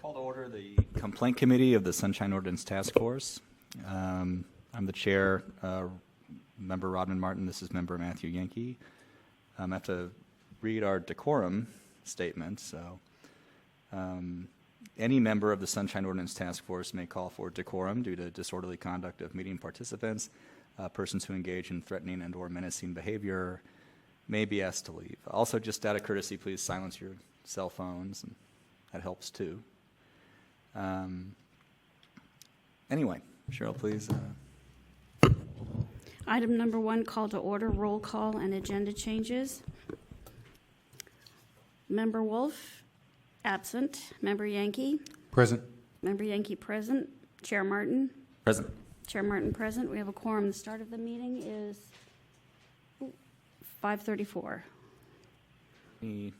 Call to order the Complaint Committee of the Sunshine Ordinance Task Force. I'm the chair, Member Rodman Martin. This is Member Matthew Yankee. I have to read our decorum statement. So any member of the Sunshine Ordinance Task Force may call for decorum due to disorderly conduct of meeting participants. Persons who engage in threatening and or menacing behavior may be asked to leave. Also, just out of courtesy, please silence your cell phones, and that helps too. Anyway, Cheryl, please. Item number 1, call to order, roll call, and agenda changes. Member Wolf, absent. Member Yankee? Present. Member Yankee present. Chair Martin? Present. Chair Martin present. We have a quorum. The start of the meeting is 5:34. Any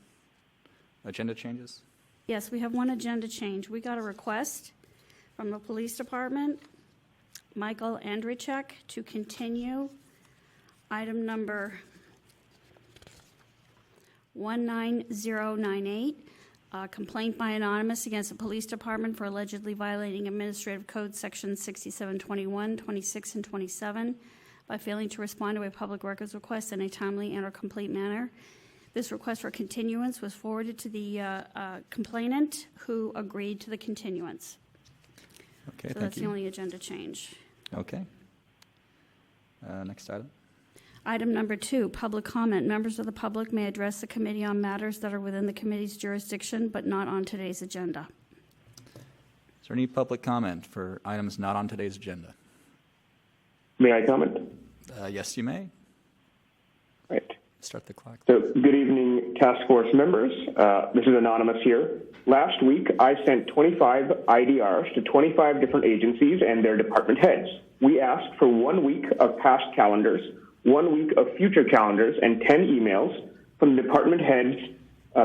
agenda changes? Yes, we have one agenda change. We got a request from the police department, Michael Andrzejczyk, to continue item number 19098, complaint by anonymous against the police department for allegedly violating Administrative Code Section 6721, 26, and 27 by failing to respond to a public records request in a timely and or complete manner. This request for continuance was forwarded to the complainant, who agreed to the continuance. Okay, So thank that's you. the only agenda change. Okay. Next item. Item number 2, public comment. Members of the public may address the committee on matters that are within the committee's jurisdiction but not on today's agenda. Is there any public comment for items not on today's agenda? May I comment? Yes, you may. Right. Start the clock. So, good evening, task force members. This is Anonymous here. Last week, I sent 25 IDRs to 25 different agencies and their department heads. We asked for 1 week of past calendars, 1 week of future calendars, and 10 emails from the department heads'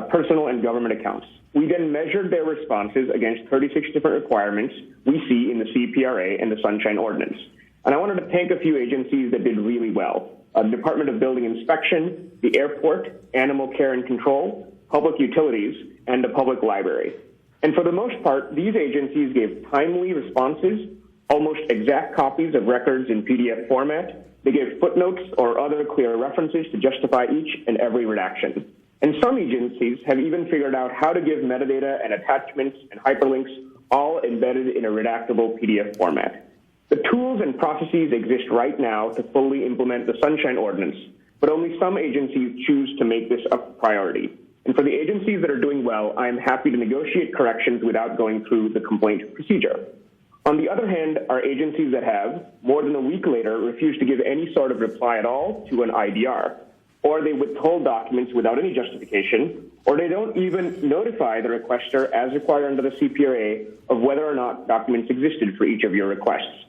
personal and government accounts. We then measured their responses against 36 different requirements we see in the CPRA and the Sunshine Ordinance. And I wanted to thank a few agencies that did really well. The Department of Building Inspection, the Airport, Animal Care and Control, Public Utilities, and the Public Library. And for the most part, these agencies gave timely responses, almost exact copies of records in PDF format. They gave footnotes or other clear references to justify each and every redaction. And some agencies have even figured out how to give metadata and attachments and hyperlinks all embedded in a redactable PDF format. The tools and processes exist right now to fully implement the Sunshine Ordinance, but only some agencies choose to make this a priority. And for the agencies that are doing well, I am happy to negotiate corrections without going through the complaint procedure. On the other hand, are agencies that have, more than a week later, refused to give any sort of reply at all to an IDR, or they withhold documents without any justification, or they don't even notify the requester as required under the CPRA of whether or not documents existed for each of your requests.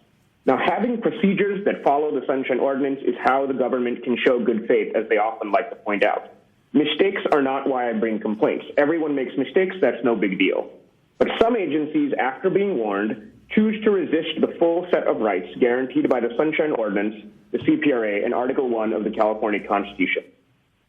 Now, having procedures that follow the Sunshine Ordinance is how the government can show good faith, as they often like to point out. Mistakes are not why I bring complaints. Everyone makes mistakes, that's no big deal. But some agencies, after being warned, choose to resist the full set of rights guaranteed by the Sunshine Ordinance, the CPRA, and Article 1 of the California Constitution.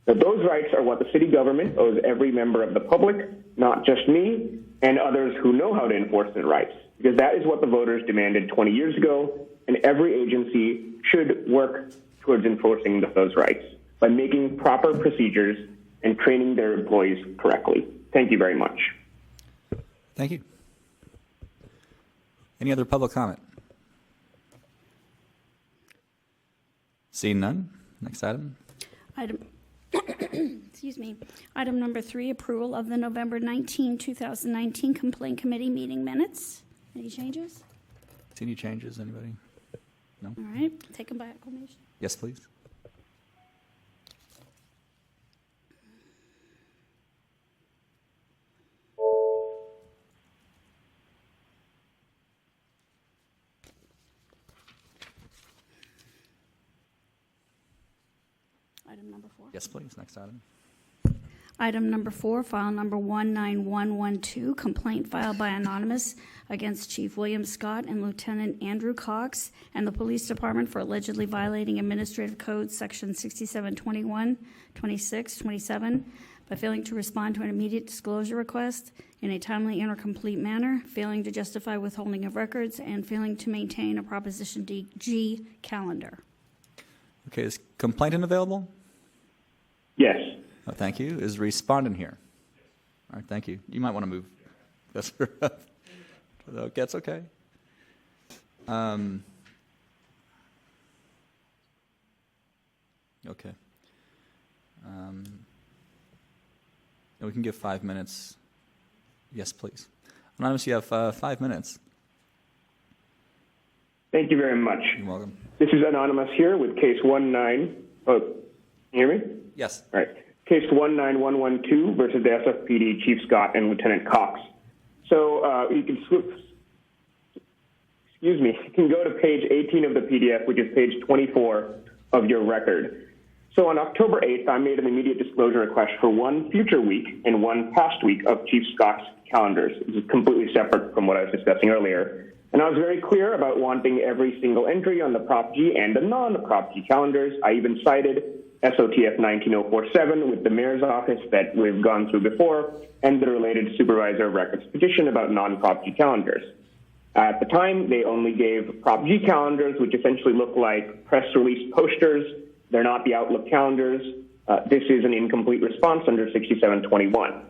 Now, those rights are what the city government owes every member of the public, not just me, and others who know how to enforce their rights, because that is what the voters demanded 20 years ago, and every agency should work towards enforcing those rights by making proper procedures and training their employees correctly. Thank you very much. Thank you. Any other public comment? Seeing none. Next item. Excuse me. Item number 3, approval of the November 19, 2019 Complaint Committee meeting minutes. Any changes? See any changes? Anybody? No? All right. Take them by acclamation. Yes, please. Item number 4. Yes, please. Next item. Item number 4, file number 19112, complaint filed by anonymous against Chief William Scott and Lieutenant Andrew Cox and the Police Department for allegedly violating Administrative Code Section 6721, 26, 27 by failing to respond to an immediate disclosure request in a timely and or complete manner, failing to justify withholding of records, and failing to maintain a Proposition G calendar. Okay, is complainant available? Yes. Oh, thank you. Is respondent here? All right, thank you. You might want to move. That's that's okay. Okay. And we can give 5 minutes. Yes, please. Anonymous, you have 5 minutes. Thank you very much. You're welcome. This is Anonymous here with case 19. Oh, can you hear me? Yes. All right. Case 19112 versus the SFPD Chief Scott and Lieutenant Cox. So you can you can go to page 18 of the PDF, which is page 24 of your record. So on October 8th, I made an immediate disclosure request for one future week and one past week of Chief Scott's calendars. This is completely separate from what I was discussing earlier. And I was very clear about wanting every single entry on the Prop G and the non-Prop G calendars. I even cited SOTF 19047 with the mayor's office that we've gone through before, and the related supervisor of records petition about non-Prop G calendars. At the time, they only gave Prop G calendars, which essentially look like press release posters. They're not the Outlook calendars. This is an incomplete response under 6721.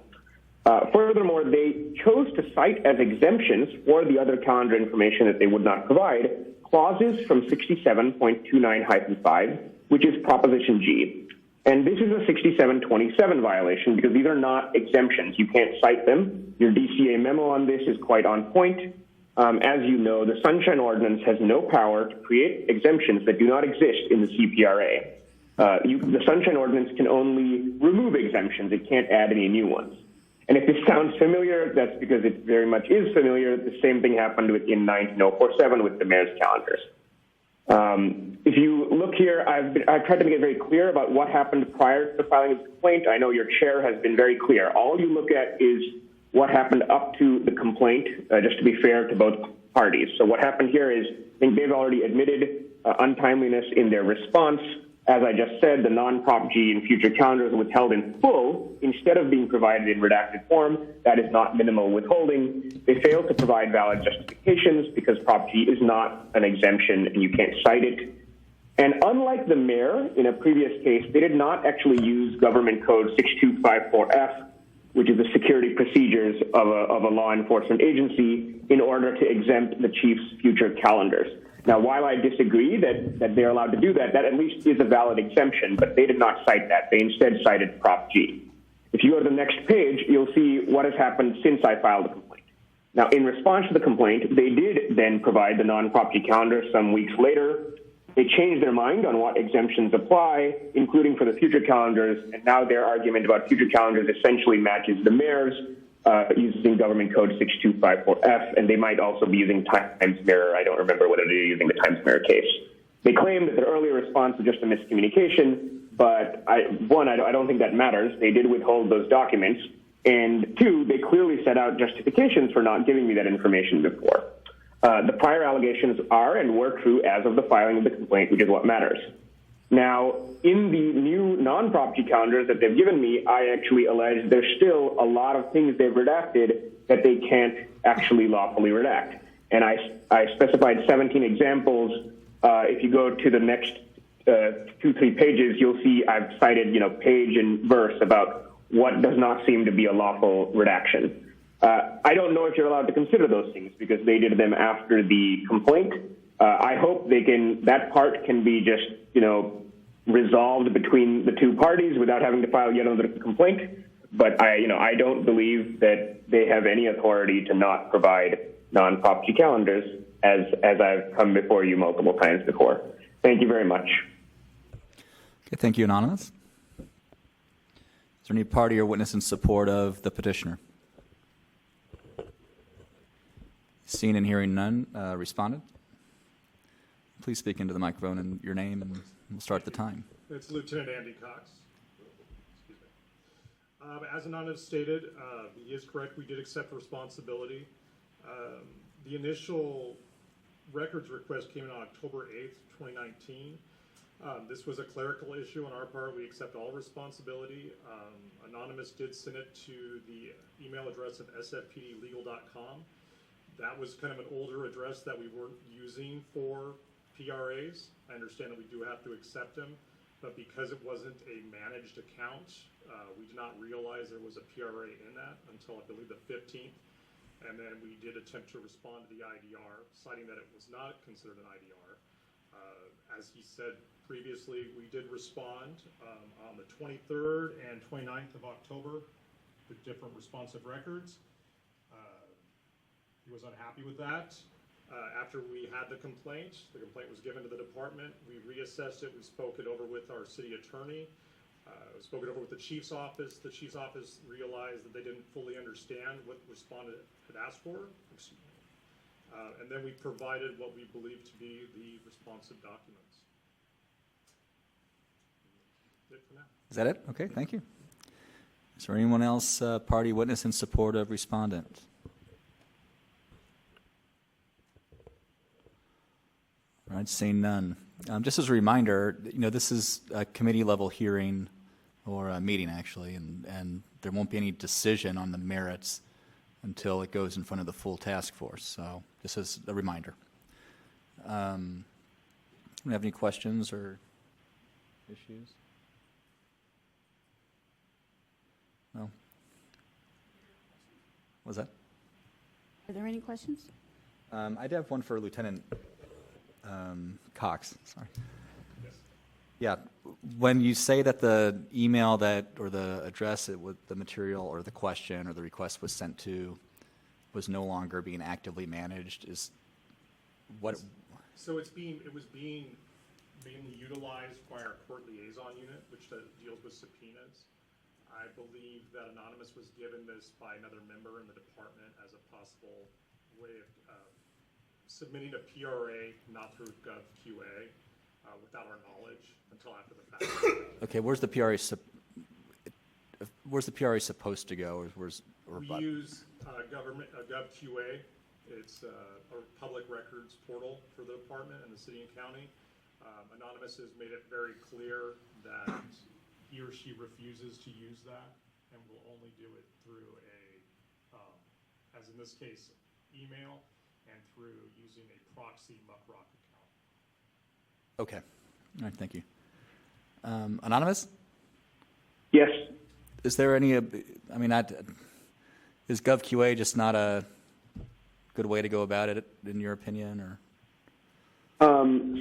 Furthermore, they chose to cite as exemptions for the other calendar information that they would not provide clauses from 67.29-5, which is Proposition G. And this is a 6727 violation because these are not exemptions. You can't cite them. Your DCA memo on this is quite on point. As you know, the Sunshine Ordinance has no power to create exemptions that do not exist in the CPRA. The Sunshine Ordinance can only remove exemptions. It can't add any new ones. And if this sounds familiar, that's because it very much is familiar. The same thing happened in 19047 with the mayor's calendars. If you look here, I've tried to make it very clear about what happened prior to the filing of the complaint. I know your chair has been very clear. All you look at is what happened up to the complaint, just to be fair to both parties. So what happened here is, I think they've already admitted untimeliness in their response. As I just said, the non-Prop G and future calendars withheld in full instead of being provided in redacted form. That is not minimal withholding. They failed to provide valid justifications because Prop G is not an exemption and you can't cite it. And unlike the mayor in a previous case, they did not actually use Government Code 6254F, which is the security procedures of a law enforcement agency, in order to exempt the chief's future calendars. Now, while I disagree that they're allowed to do that, that at least is a valid exemption, but they did not cite that. They instead cited Prop G. If you go to the next page, you'll see what has happened since I filed the complaint. Now, in response to the complaint, they did then provide the non-Prop G calendar some weeks later. They changed their mind on what exemptions apply, including for the future calendars, and now their argument about future calendars essentially matches the mayor's, using Government Code 6254F, and they might also be using Times Mirror. I don't remember whether they're using the Times Mirror case. They claim that their earlier response was just a miscommunication, but I don't think that matters. They did withhold those documents, and two, they clearly set out justifications for not giving me that information before. The prior allegations are and were true as of the filing of the complaint, which is what matters. Now, in the new non-Prop G calendars that they've given me, I actually allege there's still a lot of things they've redacted that they can't actually lawfully redact. And I specified 17 examples. If you go to the next 2-3 pages, you'll see I've cited, page and verse about what does not seem to be a lawful redaction. I don't know if you're allowed to consider those things because they did them after the complaint. I hope that part can be just, resolved between the two parties without having to file yet another complaint. But I don't believe that they have any authority to not provide non-Prop G calendars as I've come before you multiple times before. Thank you very much. Okay, thank you, Anonymous. Is there any party or witness in support of the petitioner? Seeing and hearing none, respondent? Please speak into the microphone and your name, and we'll start the time. It's Lieutenant Andy Cox. Excuse me. As Anonymous stated, he is correct. We did accept responsibility. The initial records request came in on October 8th, 2019. This was a clerical issue on our part. We accept all responsibility. Anonymous did send it to the email address of sfpdlegal.com. That was kind of an older address that we weren't using for PRAs. I understand that we do have to accept them, but because it wasn't a managed account, we did not realize there was a PRA in that until I believe the 15th. And then we did attempt to respond to the IDR, citing that it was not considered an IDR. As he said previously, we did respond on the 23rd and 29th of October with different responsive records. He was unhappy with that. After we had the complaint was given to the department. We reassessed it. We spoke it over with our city attorney. We spoke it over with the chief's office. The chief's office realized that they didn't fully understand what the respondent had asked for. And then we provided what we believe to be the responsive documents. That's it for now. Is that it? Okay, thank you. Is there anyone else, party witness in support of respondent? All right, seeing none. Just as a reminder, this is a committee level hearing or a meeting actually, and there won't be any decision on the merits until it goes in front of the full task force. So just as a reminder. Do you have any questions or issues? No? Was that? Are there any questions? I did have one for Lieutenant Cox. Sorry. Yes. Yeah, when you say that the email or the address the material or the question or the request was sent to was no longer being actively managed, is what? So it was being mainly utilized by our court liaison unit, which deals with subpoenas. I believe that Anonymous was given this by another member in the department as a possible way of submitting a PRA not through GovQA without our knowledge until after the fact. Okay, where's the PRA? Where's the PRA supposed to go? We use GovQA. It's a public records portal for the department and the city and county. Anonymous has made it very clear that he or she refuses to use that and will only do it through as in this case, email and through using a proxy Muckrock account. Okay. All right, thank you. Anonymous? Yes. Is there any, is GovQA just not a good way to go about it, in your opinion, or?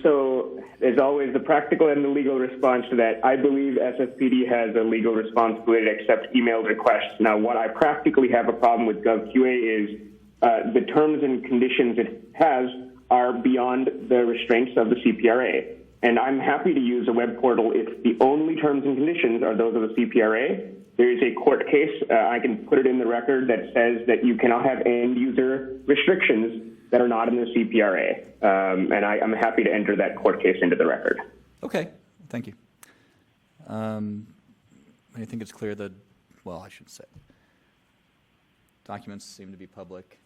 So there's always the practical and the legal response to that. I believe SFPD has a legal responsibility to accept emailed requests. Now, what I practically have a problem with GovQA is the terms and conditions it has are beyond the restraints of the CPRA. And I'm happy to use a web portal if the only terms and conditions are those of the CPRA. There is a court case, I can put it in the record, that says that you cannot have end-user restrictions that are not in the CPRA. And I'm happy to enter that court case into the record. Okay, thank you. I think it's clear that, well, I should say, documents seem to be public,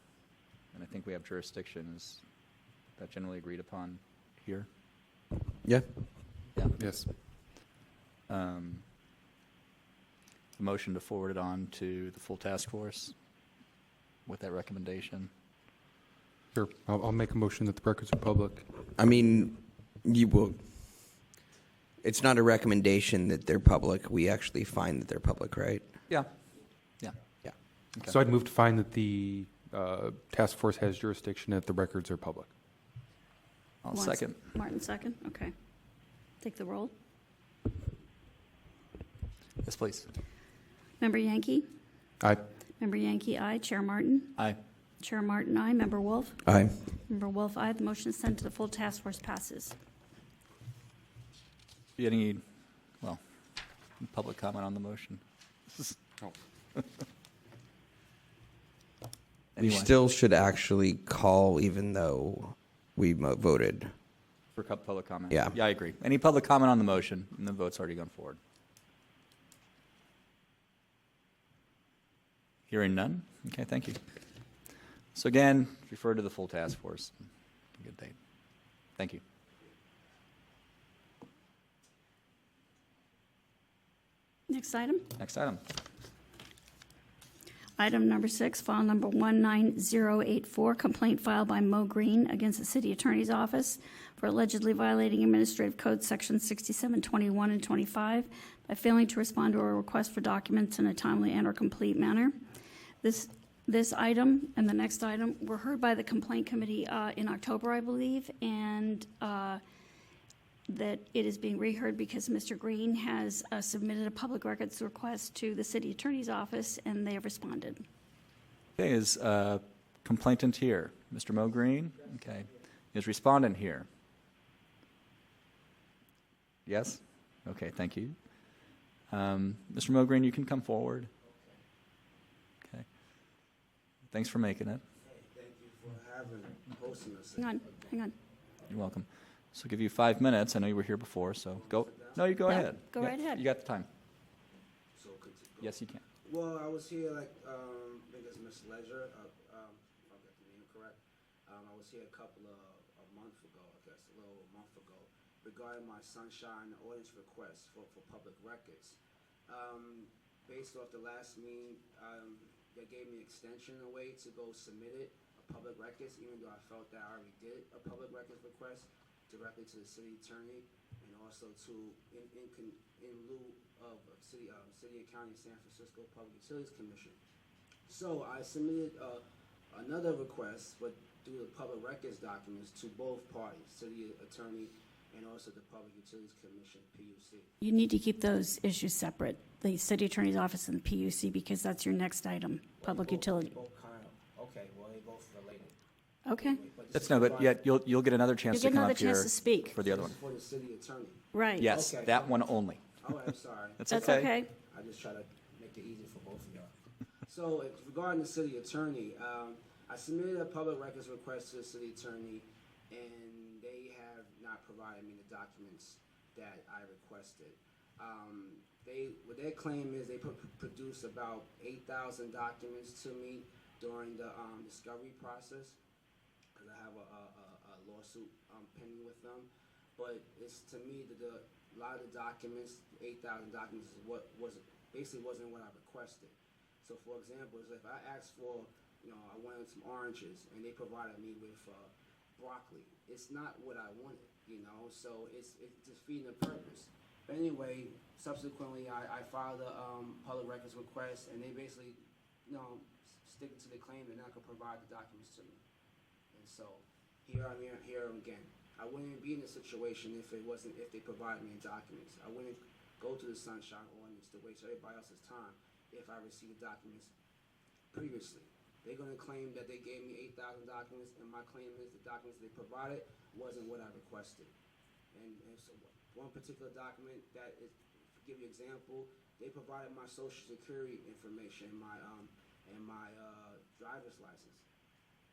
and I think we have jurisdiction. Is that generally agreed upon here? Yeah. Yeah. Yes. The motion to forward it on to the full task force with that recommendation. Sure. I'll make a motion that the records are public. I mean, you will. It's not a recommendation that they're public. We actually find that they're public, right? Yeah. Yeah. Yeah. Okay. So I'd move to find that the task force has jurisdiction, that the records are public. I'll second. Martin, second? Okay. Take the roll. Yes, please. Member Yankee? Aye. Member Yankee, aye. Chair Martin? Aye. Chair Martin, aye. Member Wolf? Aye. Member Wolf, aye. The motion is sent to the full task force passes. Any, public comment on the motion? We still should actually call, even though we voted. For public comment? Yeah. Yeah, I agree. Any public comment on the motion? And the vote's already gone forward. Hearing none? Okay, thank you. So again, refer to the full task force. Good date. Thank you. Next item. Next item. Item number 6, file number 19084, complaint filed by Mo Green against the City Attorney's Office for allegedly violating Administrative Code Section 6721 and 25 by failing to respond to a request for documents in a timely and/or complete manner. This item and the next item were heard by the Complaint Committee in October, I believe, and that it is being reheard because Mr. Green has submitted a public records request to the City Attorney's Office, and they have responded. Okay, is complainant here? Mr. Mo Green? Okay. Is respondent here? Yes? Okay, thank you. Mr. Mo Green, you can come forward. Okay. Thanks for making it. Thank you for hosting us. Hang on. You're welcome. So I'll give you 5 minutes. I know you were here before, so go. No, you go Yeah, ahead. go right ahead. You got the time. So Yes, you can. Well, I was here I think it's Miss Leisure, if I got the name correct. I was here a month ago, I guess, a little over a month ago, regarding my sunshine ordinance request for public records. Based off the last meeting, they gave me extension away to go submit it, a public records, even though I felt that I already did a public records request directly to the city attorney, and also to in lieu of city and county San Francisco Public Utilities Commission. So I submitted another request, but through the public records documents to both parties, city attorney and also the Public Utilities Commission, PUC. You need to keep those issues separate, the City Attorney's Office and the PUC, because that's your next item, public utility. Both kind of, okay, well, they both related. Okay, That's no, but yet you'll get another chance You'll to get come another up here chance to speak. for the other one. For the city attorney. right. Yes, Okay. that one only. Oh, I'm sorry. That's That's okay. okay. I just try to make it easy for both of y'all. So regarding the city attorney, I submitted a public records request to the city attorney, and they have not provided me the documents that I requested. What their claim is they produced about 8,000 documents to me during the discovery process, because I have a lawsuit pending with them. But it's to me that a lot of the documents, 8,000 documents, is what wasn't what I requested. So for example, is if I asked for, I wanted some oranges and they provided me with broccoli, it's not what I wanted, so it's defeating the purpose. But anyway, subsequently I filed a public records request, and they basically, sticking to the claim they're not gonna provide the documents to me. And so here I am again. I wouldn't be in this situation if they provided me documents. I wouldn't go to the sunshine ordinance to waste everybody else's time if I received the documents previously. They're going to claim that they gave me 8,000 documents, and my claim is the documents they provided wasn't what I requested. And so one particular document that is, to give you an example, they provided my social security information and my driver's license.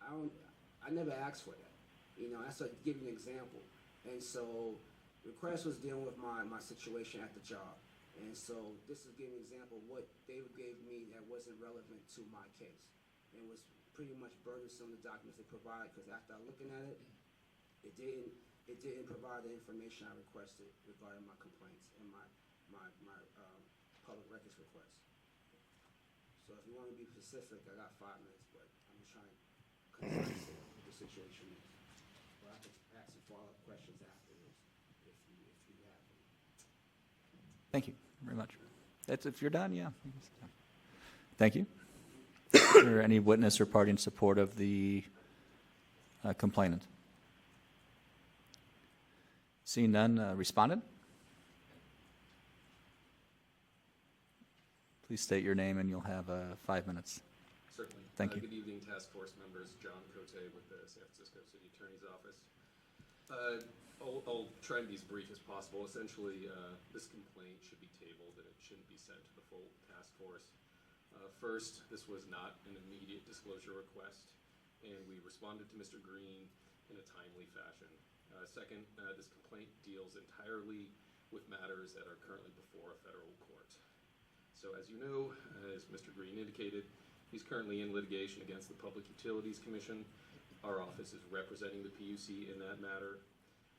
I never asked for that. That's to give you an example. And so request was dealing with my situation at the job. And so this is giving an example of what they gave me that wasn't relevant to my case. It was pretty much burdensome, the documents they provided, because after looking at it, it didn't provide the information I requested regarding my complaints and my public records request. So if you want to be specific, I got 5 minutes, but I'm just trying to concise what the situation is. But I can ask some follow-up questions afterwards if you have them. Thank you very much. If you're done, yeah. Thank you. Is there any witness or party in support of the complainant? Seeing none, respondent? Please state your name and you'll have 5 minutes. Certainly. Thank you. Good evening, task force members. John Cote with the San Francisco City Attorney's Office. I'll try and be as brief as possible. Essentially, this complaint should be tabled and it shouldn't be sent to the full task force. First, this was not an immediate disclosure request, and we responded to Mr. Green in a timely fashion. Second, this complaint deals entirely with matters that are currently before a federal court. So as you know, as Mr. Green indicated, he's currently in litigation against the Public Utilities Commission. Our office is representing the PUC in that matter.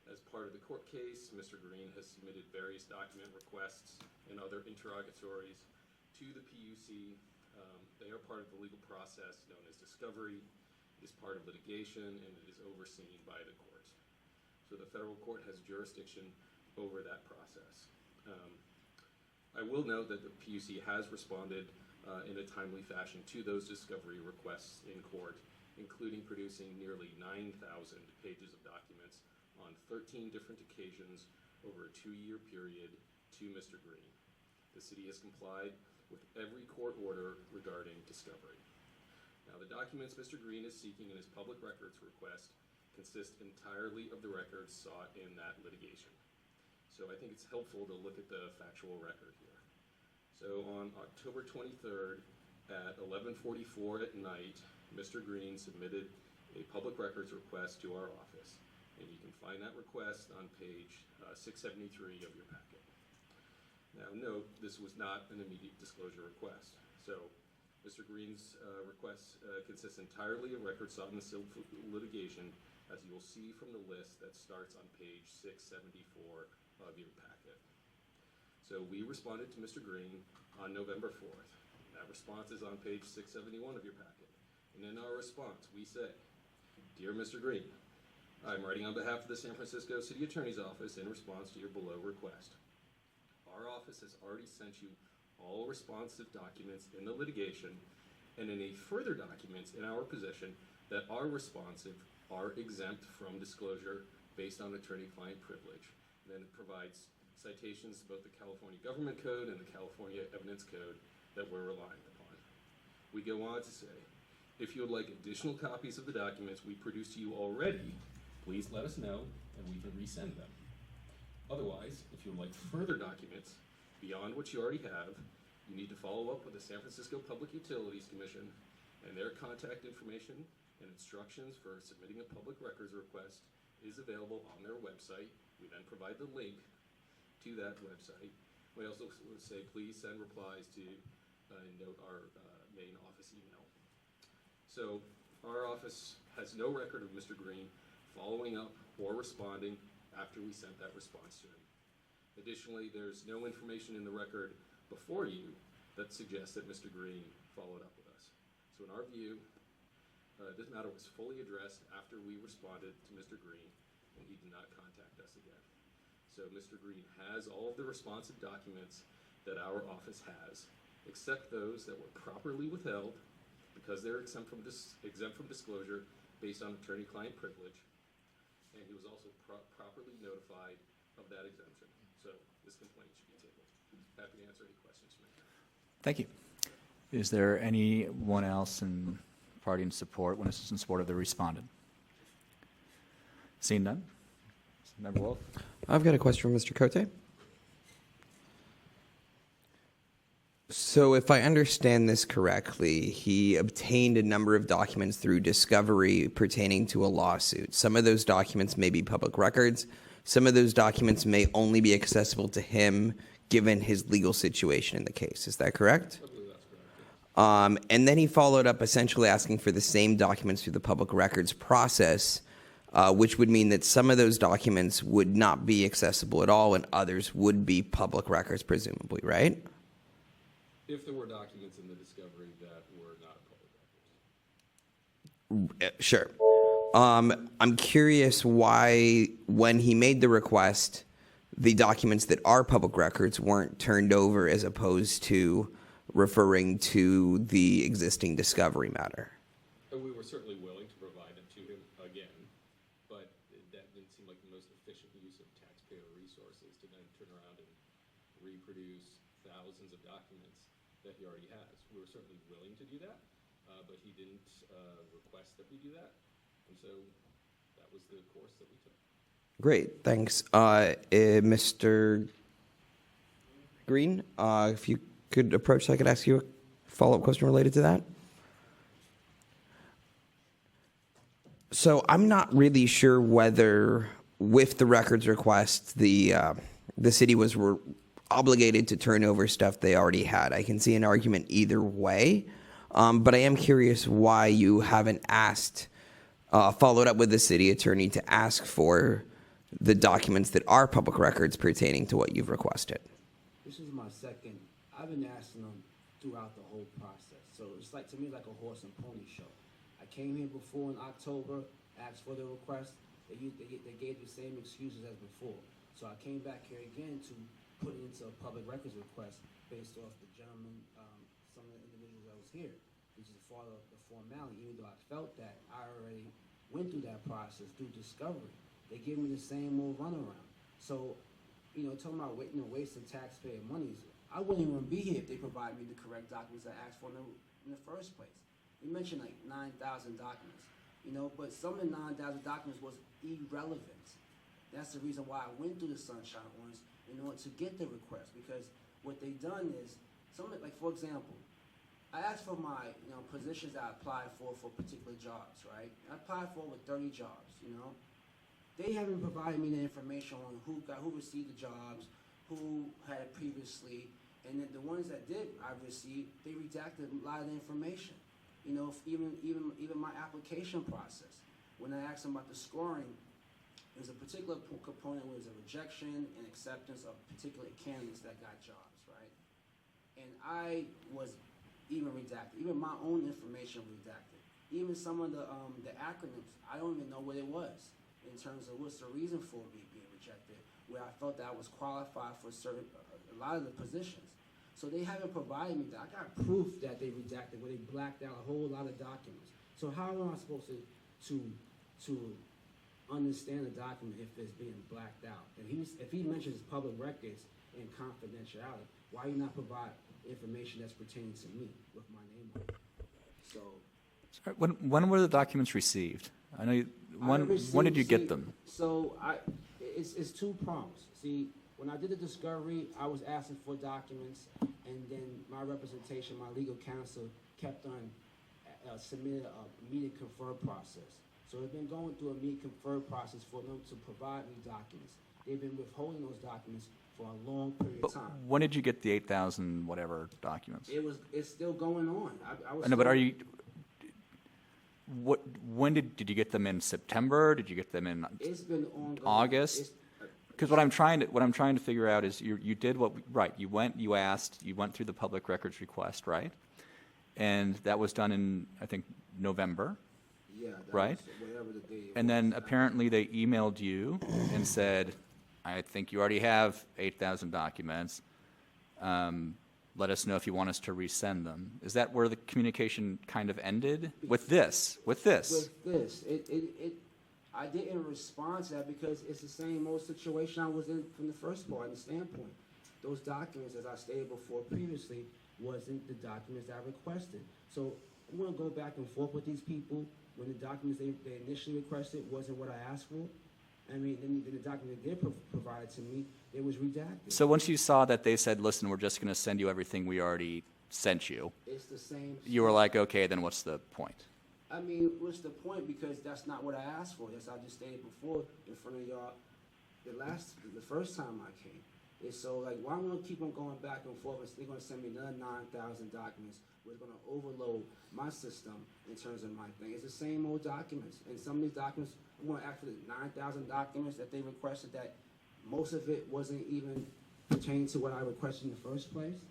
As part of the court case, Mr. Green has submitted various document requests and other interrogatories to the PUC. They are part of the legal process known as discovery. It is part of litigation, and it is overseen by the court. So the federal court has jurisdiction over that process. I will note that the PUC has responded in a timely fashion to those discovery requests in court, including producing nearly 9,000 pages of documents on 13 different occasions over a 2-year period to Mr. Green. The city has complied with every court order regarding discovery. Now, the documents Mr. Green is seeking in his public records request consist entirely of the records sought in that litigation. So I think it's helpful to look at the factual record here. So on October 23rd at 11:44 at night, Mr. Green submitted a public records request to our office, and you can find that request on page 673 of your packet. Now note, this was not an immediate disclosure request. So Mr. Green's request consists entirely of records sought in the civil litigation, as you will see from the list that starts on page 674 of your packet. So we responded to Mr. Green on November 4th. That response is on page 671 of your packet. And in our response, we say, "Dear Mr. Green, I'm writing on behalf of the San Francisco City Attorney's Office in response to your below request. Our office has already sent you all responsive documents in the litigation and any further documents in our possession that are responsive are exempt from disclosure based on attorney-client privilege." Then it provides citations to both the California Government Code and the California Evidence Code that we're relying upon. We go on to say, "If you would like additional copies of the documents we produced to you already, please let us know and we can resend them. Otherwise, if you would like further documents beyond what you already have, you need to follow up with the San Francisco Public Utilities Commission, and their contact information and instructions for submitting a public records request is available on their website." We then provide the link to that website. We also say, please send replies to note our main office email. So our office has no record of Mr. Green following up or responding after we sent that response to him. Additionally, there's no information in the record before you that suggests that Mr. Green followed up with us. So in our view, this matter was fully addressed after we responded to Mr. Green, and he did not contact us again. So Mr. Green has all of the responsive documents that our office has, except those that were properly withheld because they're exempt from disclosure based on attorney-client privilege, and he was also properly notified of that exemption. So this complaint should be tabled. Happy to answer any questions you may have. Thank you. Is there anyone else in party in support, witnesses in support of the respondent? Seeing none? Member Wolf? I've got a question for Mr. Cote. So if I understand this correctly, he obtained a number of documents through discovery pertaining to a lawsuit. Some of those documents may be public records. Some of those documents may only be accessible to him given his legal situation in the case. Is that correct? I believe that's correct. And then he followed up essentially asking for the same documents through the public records process, which would mean that some of those documents would not be accessible at all and others would be public records, presumably, right? If there were documents in the discovery that were not public records. Sure. I'm curious why, when he made the request, the documents that are public records weren't turned over as opposed to referring to the existing discovery matter. We were certainly willing to provide them to him again, but that didn't seem like the most efficient use of taxpayer resources to then turn around and reproduce thousands of documents that he already has. We were certainly willing to do that, but he didn't request that we do that, and so that was the course that we took. Great, thanks. Mr. Green, if you could approach so I could ask you a follow-up question related to that. So I'm not really sure whether, with the records request, the city was obligated to turn over stuff they already had. I can see an argument either way, but I am curious why you haven't followed up with the city attorney to ask for the documents that are public records pertaining to what you've requested. This is my second. I've been asking them throughout the whole process. So it's like, to me, like a horse and pony show. I came here before in October, asked for the request. They gave the same excuses as before. So I came back here again to put it into a public records request based off the gentleman, some of the individuals that was here. Which is part of the formality, even though I felt that I already went through that process through discovery. They give me the same old runaround. So, talking about wasting taxpayer monies, I wouldn't even be here if they provide me the correct documents I asked for in the first place. You mentioned like 9,000 documents, but some of the 9,000 documents was irrelevant. That's the reason why I went through the Sunshine Ordinance in order to get the request, because what they done is, like for example, I asked for my, positions I applied for particular jobs, right? I applied for over 30 jobs, They haven't provided me the information on who received the jobs, who had it previously, and then the ones that I received, they redacted a lot of the information. Even my application process. When I asked them about the scoring, there was a particular component where it was a rejection and acceptance of particular candidates that got jobs, right? And I was even redacted. Even my own information redacted. Even some of the acronyms, I don't even know what it was in terms of what's the reason for me being rejected, where I felt that I was qualified for a lot of the positions. So they haven't provided me that. I got proof that they redacted, where they blacked out a whole lot of documents. So how am I supposed to understand a document if it's being blacked out? And if he mentions public records and confidentiality, why you not provide information that's pertaining to me with my name on it? So Sorry, when were the documents received? I know when did you get them? So it's two prongs. See, when I did the discovery, I was asking for documents, and then my representation, my legal counsel, kept on submitting a meet and confer process. So it's been going through a meet and confer process for them to provide me documents. They've been withholding those documents for a long period of time. When did you get the 8,000 whatever documents? It's still going on. I know, but are you? When did you get them in September? Did you get them in It's been ongoing. August? Because what I'm trying to figure out is you did right. You went through the public records request, right? And that was done in, I think, November. Yeah. Right? Whatever the date. And then apparently they emailed you and said, I think you already have 8,000 documents. Let us know if you want us to resend them. Is that where the communication kind of ended? With this? I didn't respond to that because it's the same old situation I was in from the first part and standpoint. Those documents, as I stated before previously, wasn't the documents I requested. So I'm going to go back and forth with these people when the documents they initially requested wasn't what I asked for. I mean, then the document they did provide to me, it was redacted. So once you saw that they said, listen, we're just going to send you everything we already sent you, it's the same. You were like, okay, then what's the point? I mean, what's the point? Because that's not what I asked for. As I just stated before in front of y'all, the first time I came. It's so like, why am I gonna keep on going back and forth? They're gonna send me another 9,000 documents. We're gonna overload my system in terms of my thing. It's the same old documents, and some of these documents, I'm gonna ask for the 9,000 documents that they requested. That most of it wasn't even pertaining to what I requested in the first place.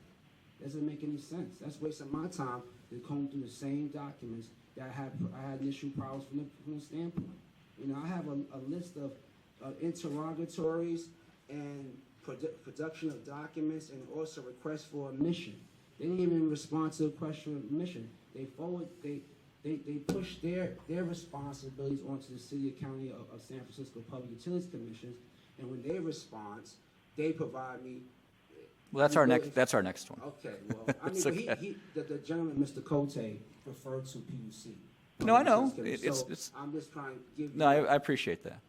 Doesn't make any sense. That's wasting my time to comb through the same documents that I had initial problems from the standpoint. I have a list of interrogatories and production of documents and also requests for admission. They didn't even respond to the question of admission. They push their responsibilities onto the city and county of San Francisco Public Utilities Commissions, and when they respond, they provide me. Well, that's our next one. Okay, well, I mean, okay. The gentleman, Mr. Cote, referred to PUC. No, I know. I'm just trying to give you. No, I appreciate that.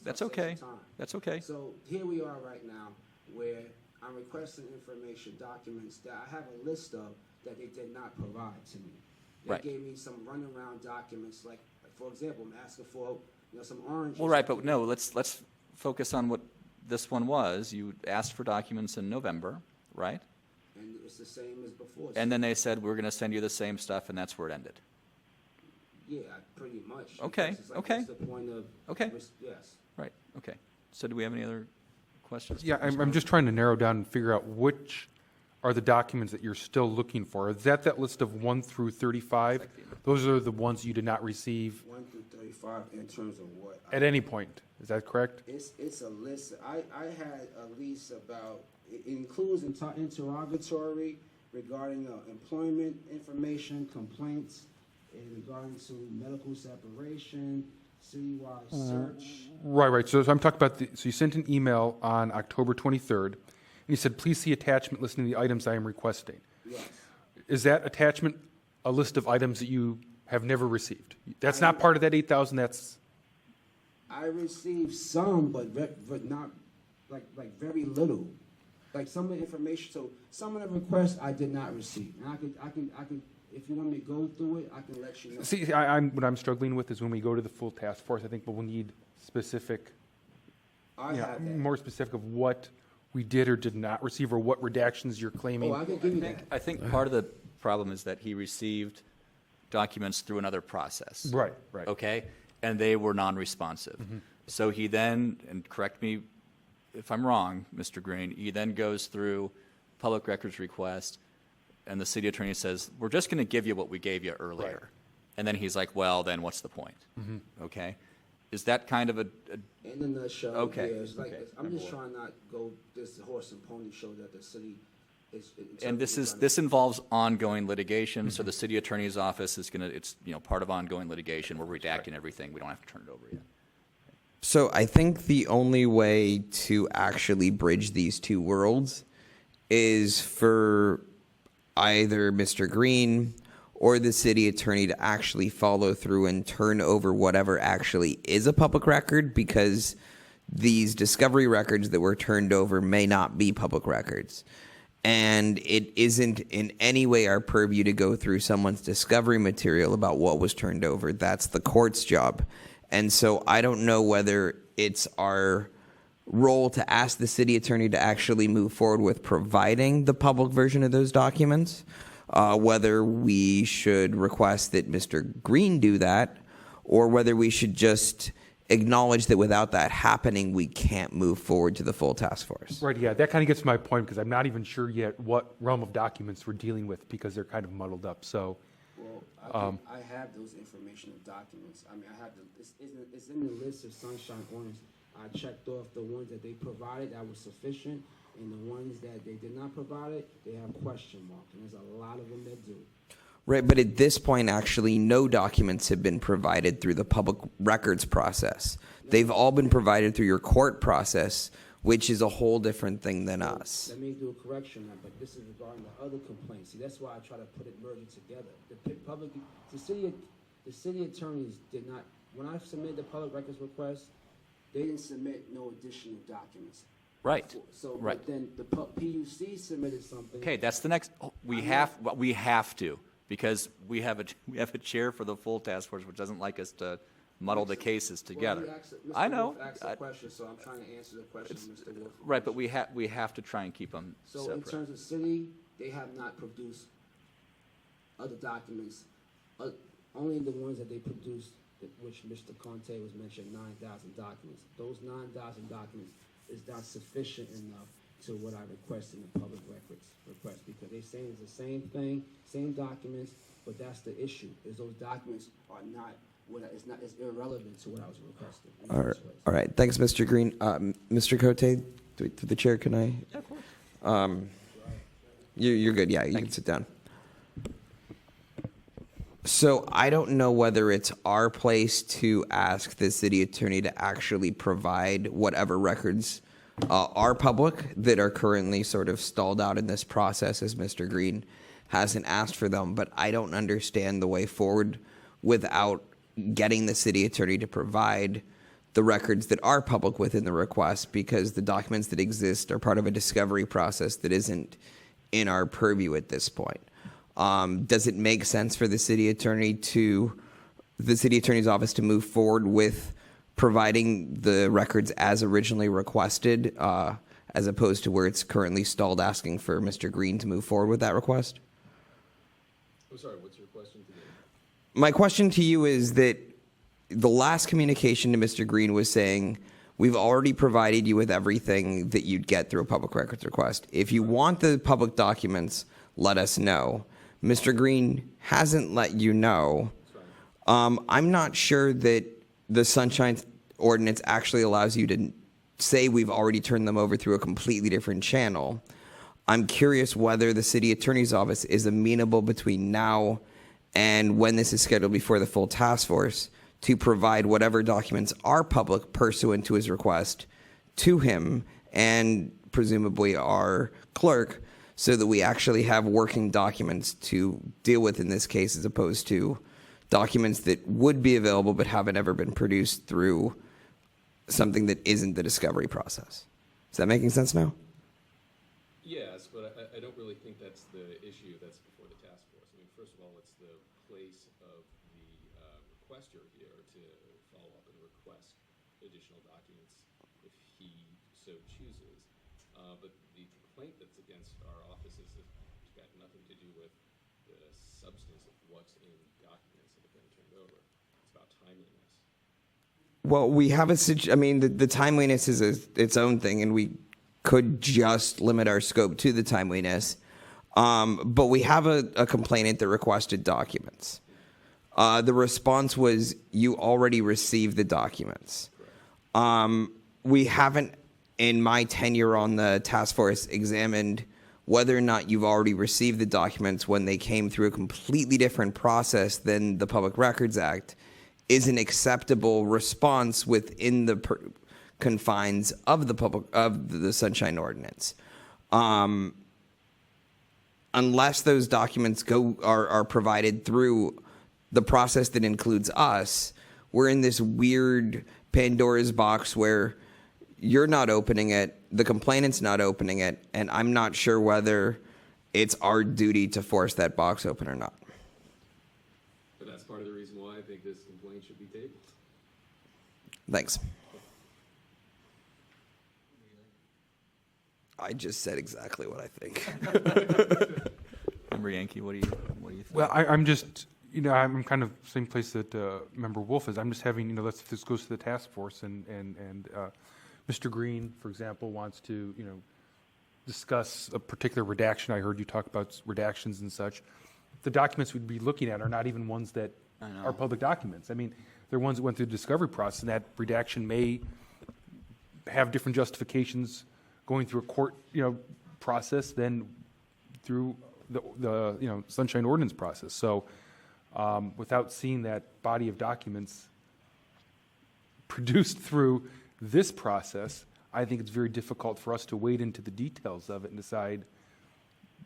That's okay. That's okay. So here we are right now, where I'm requesting information, documents that I have a list of that they did not provide to me. They gave me some runaround documents, like for example, I'm asking for some oranges. Well, right, but no, let's focus on what this one was. You asked for documents in November, right? And it's the same as before. And then they said, we're going to send you the same stuff, and that's where it ended. Yeah, pretty much. Okay, What's the point of? Okay. Yes. So do we have any other questions? Yeah, I'm just trying to narrow down and figure out which are the documents that you're still looking for. Is that list of 1 through 35? Those are the ones you did not receive 1 through 35 in terms of what? at any point. Is that correct? It's a list. I had at least about, it includes interrogatory regarding employment information, complaints, and regarding to medical separation, citywide search. Right. So I'm talking about so you sent an email on October 23rd, and you said, please see attachment listing the items I am requesting. Yes. Is that attachment a list of items that you have never received? That's not part of that 8,000, that's... I received some, but not, like very little. Like some of the information, so some of the requests I did not receive. And I can, if you want me to go through it, I can let you know. See, what I'm struggling with is when we go to the full task force, I think we'll need specific, I have that. more specific of what we did or did not receive, or what redactions you're claiming. Oh, I can give you that. I think part of the problem is that he received documents through another process. Right. Okay? And they were non-responsive. So he then, and correct me if I'm wrong, Mr. Green, he then goes through public records request, and the city attorney says, we're just going to give you what we gave you earlier. Right. And then he's like, well, then what's the point? Okay? Is that kind of In a nutshell, Okay. yeah, it's like, Okay. I'm just trying not go this horse and pony show that the city is. And this involves ongoing litigation, so the city attorney's office is going to, it's, part of ongoing litigation. We're redacting everything. We don't have to turn it over yet. So I think the only way to actually bridge these two worlds is for either Mr. Green or the city attorney to actually follow through and turn over whatever actually is a public record, because these discovery records that were turned over may not be public records. And it isn't in any way our purview to go through someone's discovery material about what was turned over. That's the court's job. And so I don't know whether it's our role to ask the city attorney to actually move forward with providing the public version of those documents, whether we should request that Mr. Green do that, or whether we should just acknowledge that without that happening, we can't move forward to the full task force. Right, yeah, that kind of gets to my point, because I'm not even sure yet what realm of documents we're dealing with, because they're kind of muddled up, so. Well, I have those informational documents. I mean, I have it's in the list of Sunshine Ordinance. I checked off the ones that they provided that were sufficient, and the ones that they did not provide it, they have question marks, and there's a lot of them that do. Right, but at this point, actually, no documents have been provided through the public records process. They've all been provided through your court process, which is a whole different thing than us. Let me do a correction now, but this is regarding the other complaints. See, that's why I try to put it merged together. The city attorneys did not, when I submitted the public records request, they didn't submit no additional documents. Right. So, Right. but then the PUC submitted something. Okay, that's the next, we have to, because we have a chair for the full task force, which doesn't like us to muddle the cases together. Well, Mr. I know. Wolf asked a question, so I'm trying to answer the question, Mr. Wolf. Right, but we have to try and keep them So in separate. terms of city, they have not produced other documents, only the ones that they produced, which Mr. Conte was mentioning, 9,000 documents. Those 9,000 documents is not sufficient enough to what I request in the public records request, because they're saying it's the same thing, same documents, but that's the issue, is those documents are not, it's irrelevant to what I was requesting. in the first place. All right, thanks, Mr. Green. Mr. Cote, through the chair, can I? Yeah, of course. You're good, yeah, you can sit down. So I don't know whether it's our place to ask the city attorney to actually provide whatever records are public that are currently sort of stalled out in this process, as Mr. Green hasn't asked for them, but I don't understand the way forward without getting the city attorney to provide the records that are public within the request, because the documents that exist are part of a discovery process that isn't in our purview at this point. Does it make sense for the city attorney's office to move forward with providing the records as originally requested, as opposed to where it's currently stalled, asking for Mr. Green to move forward with that request? I'm sorry, what's your question today? My question to you is that the last communication to Mr. Green was saying, We've already provided you with everything that you'd get through a public records request. If you want the public documents, let us know. Mr. Green hasn't let you know. I'm not sure that the Sunshine Ordinance actually allows you to say we've already turned them over through a completely different channel. I'm curious whether the city attorney's office is amenable between now and when this is scheduled before the full task force to provide whatever documents are public pursuant to his request to him and presumably our clerk, so that we actually have working documents to deal with in this case, as opposed to documents that would be available but haven't ever been produced through something that isn't the discovery process. Is that making sense now? Yes, but I don't really think that's the issue that's before the task force. I mean, first of all, it's the place of the requester here to follow up and request additional documents if he so chooses. But the complaint that's against our offices has got nothing to do with the substance of what's in documents that have been turned over. It's about timeliness. Well, we have I mean, the timeliness is its own thing, and we could just limit our scope to the timeliness. But we have a complainant that requested documents. The response was, you already received the documents. We haven't, in my tenure on the task force, examined whether or not you've already received the documents when they came through a completely different process than the Public Records Act is an acceptable response within the confines of the Sunshine Ordinance. Unless those documents are provided through the process that includes us, we're in this weird Pandora's box where you're not opening it, the complainant's not opening it, and I'm not sure whether it's our duty to force that box open or not. But that's part of the reason why I think this complaint should be tabled. Thanks. I just said exactly what I think. Member Yankee, what do you think? Well, I'm just, I'm kind of same place that Member Wolf is. I'm just having, let's, if this goes to the task force and Mr. Green, for example, wants to, discuss a particular redaction. I heard you talk about redactions and such. The documents we'd be looking at are not even ones that are public documents. I mean, they're ones that went through the discovery process, and that redaction may have different justifications going through a court, process than through the Sunshine Ordinance process. So without seeing that body of documents produced through this process, I think it's very difficult for us to wade into the details of it and decide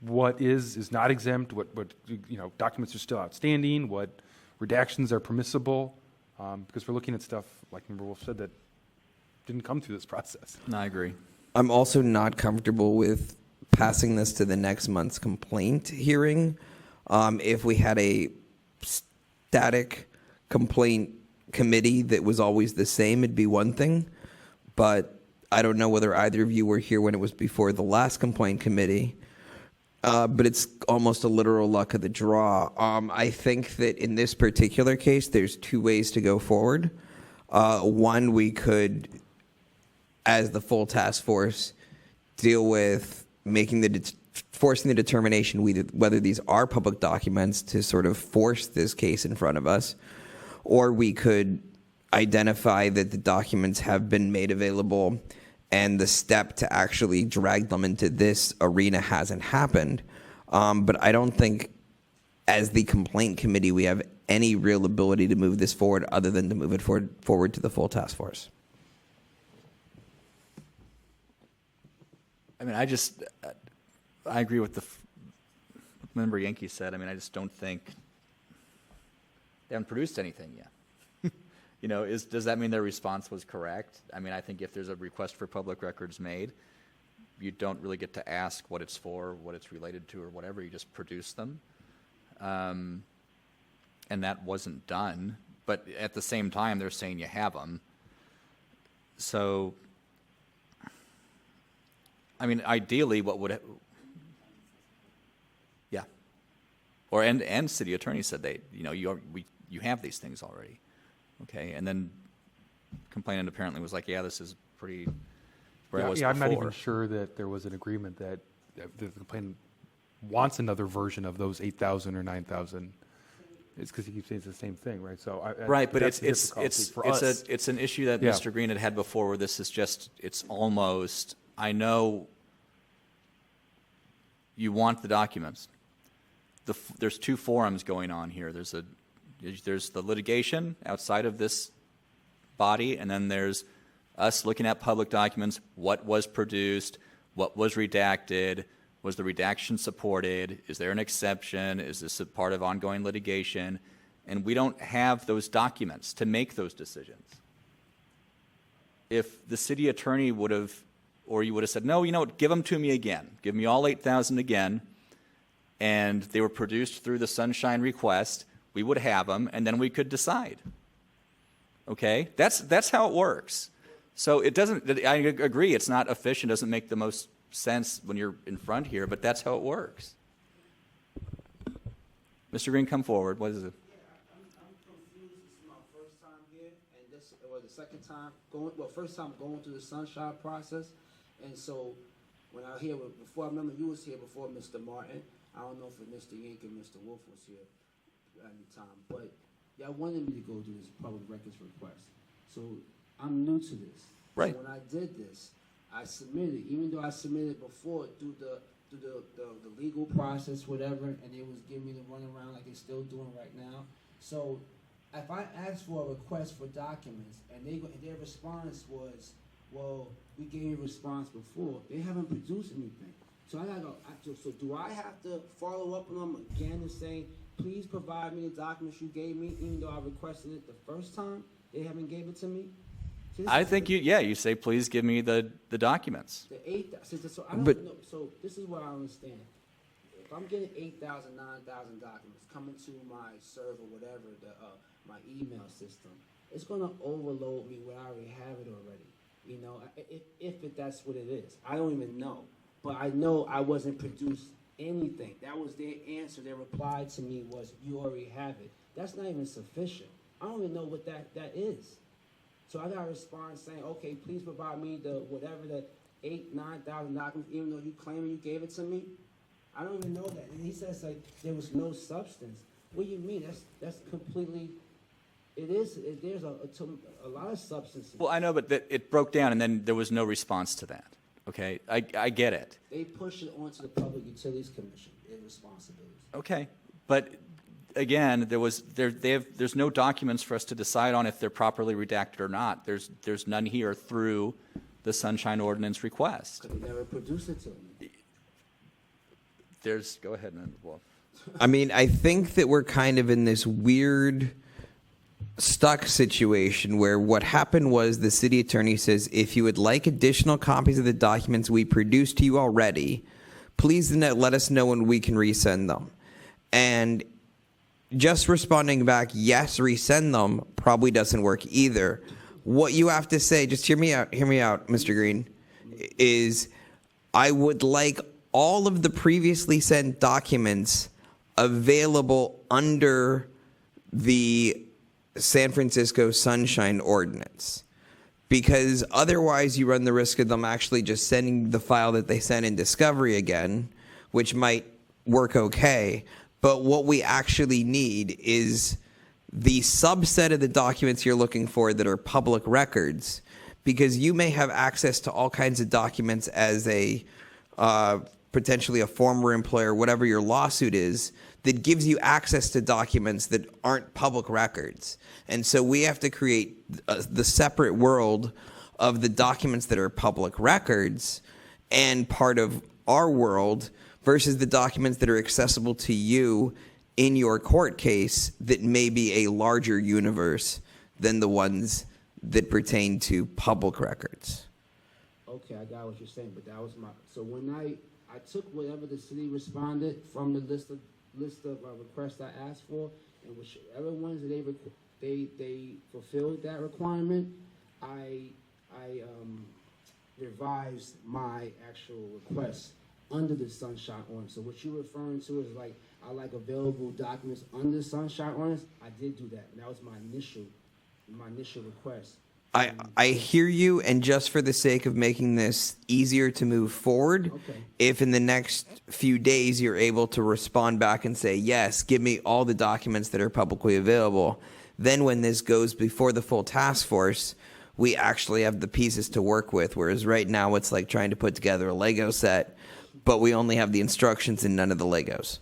what is not exempt, what documents are still outstanding, what redactions are permissible, because we're looking at stuff, like Member Wolf said, that didn't come through this process. No, I agree. I'm also not comfortable with passing this to the next month's complaint hearing. If we had a static complaint committee that was always the same, it'd be one thing. But I don't know whether either of you were here when it was before the last complaint committee. But it's almost a literal luck of the draw. I think that in this particular case, there's two ways to go forward. One, we could, as the full task force, deal with forcing the determination whether these are public documents to sort of force this case in front of us, or we could identify that the documents have been made available and the step to actually drag them into this arena hasn't happened. But I don't think, as the complaint committee, we have any real ability to move this forward other than to move it forward to the full task force. I mean, I agree with Member Yankee said. I mean, I just don't think they haven't produced anything yet. Does that mean their response was correct? I mean, I think if there's a request for public records made, you don't really get to ask what it's for, what it's related to, or whatever. You just produce them. And that wasn't done. But at the same time, they're saying you have them. So, I mean, ideally, what would yeah, or and city attorney said you have these things already, okay, and then complainant apparently was like, yeah, this is pretty where I was Yeah, I'm not before. even sure that there was an agreement that the complainant wants another version of those 8,000 or 9,000. It's because he keeps saying it's the same thing, right? So Right, but that's it's the difficulty it's for it's us. it's an issue that Yeah. Mr. Green had before, where this is just it's almost. I know you want the documents. There's two forums going on here. There's the litigation outside of this body, and then there's us looking at public documents. What was produced? What was redacted? Was the redaction supported? Is there an exception? Is this a part of ongoing litigation? And we don't have those documents to make those decisions. If the city attorney would have, or you would have said, no, you know what, give them to me again. Give me all 8,000 again. And they were produced through the Sunshine request, we would have them, and then we could decide. Okay? That's how it works. So it doesn't, I agree, it's not efficient, doesn't make the most sense when you're in front here, but that's how it works. Mr. Green, come forward. What is it? I'm confused. This is my first time here, and this was the second time first time going through the Sunshine process. And so when I hear before, I remember you was here before Mr. Martin. I don't know if Mr. Yank and Mr. Wolf was here at any time, but y'all wanted me to go do this public records request. So I'm new to this. Right. So when I did this, I submitted, even though I submitted before through the legal process, whatever, and they was giving me the runaround like they're still doing right now. So if I asked for a request for documents and their response was, well, we gave you a response before, they haven't produced anything. So I gotta go. So do I have to follow up on them again and say, please provide me the documents you gave me, even though I requested it the first time? They haven't gave it to me. See, I think you say, please give me the documents. The 8,000. So I don't But- know. So this is what I understand. If I'm getting 8,000, 9,000 documents coming to my server, whatever, my email system, it's gonna overload me where I already have it already. You know, if that's what it is, I don't even know. But I know I wasn't produced anything. That was their answer. Their reply to me was, "You already have it." That's not even sufficient. I don't even know what that is. So I got a response saying, okay, please provide me the whatever the 8,000, 9,000 documents, even though you claim you gave it to me. I don't even know that. And he says like there was no substance. What do you mean? That's completely. It is. There's a lot of substance. Well, I know, but it broke down, and then there was no response to that. Okay, I get it. They push it onto the Public Utilities Commission. Their responsibilities. Okay, but again, there's no documents for us to decide on if they're properly redacted or not. There's none here through the Sunshine Ordinance request. Because they never produced it to me. Go ahead, man. Well, I mean, I think that we're kind of in this weird stuck situation where what happened was the city attorney says, if you would like additional copies of the documents we produced to you already, please let us know when we can resend them. And just responding back, yes, resend them, probably doesn't work either. What you have to say, just hear me out, Mr. Green, is I would like all of the previously sent documents available under the San Francisco Sunshine Ordinance, because otherwise you run the risk of them actually just sending the file that they sent in discovery again, which might work okay. But what we actually need is the subset of the documents you're looking for that are public records, because you may have access to all kinds of documents as a potentially a former employer, whatever your lawsuit is, that gives you access to documents that aren't public records. And so we have to create the separate world of the documents that are public records and part of our world versus the documents that are accessible to you in your court case that may be a larger universe than the ones that pertain to public records. Okay, I got what you're saying, but that was so when I took whatever the city responded from the list of requests I asked for, and whichever ones that they fulfilled that requirement, I revised my actual request under the Sunshine Ordinance. So what you're referring to is like I like available documents under the Sunshine Ordinance. I did do that, and that was my initial request. I hear you, and just for the sake of making this easier to move forward, if in the next few days you're able to respond back and say, yes, give me all the documents that are publicly available, then when this goes before the full task force, we actually have the pieces to work with, whereas right now it's like trying to put together a Lego set, but we only have the instructions and none of the Legos.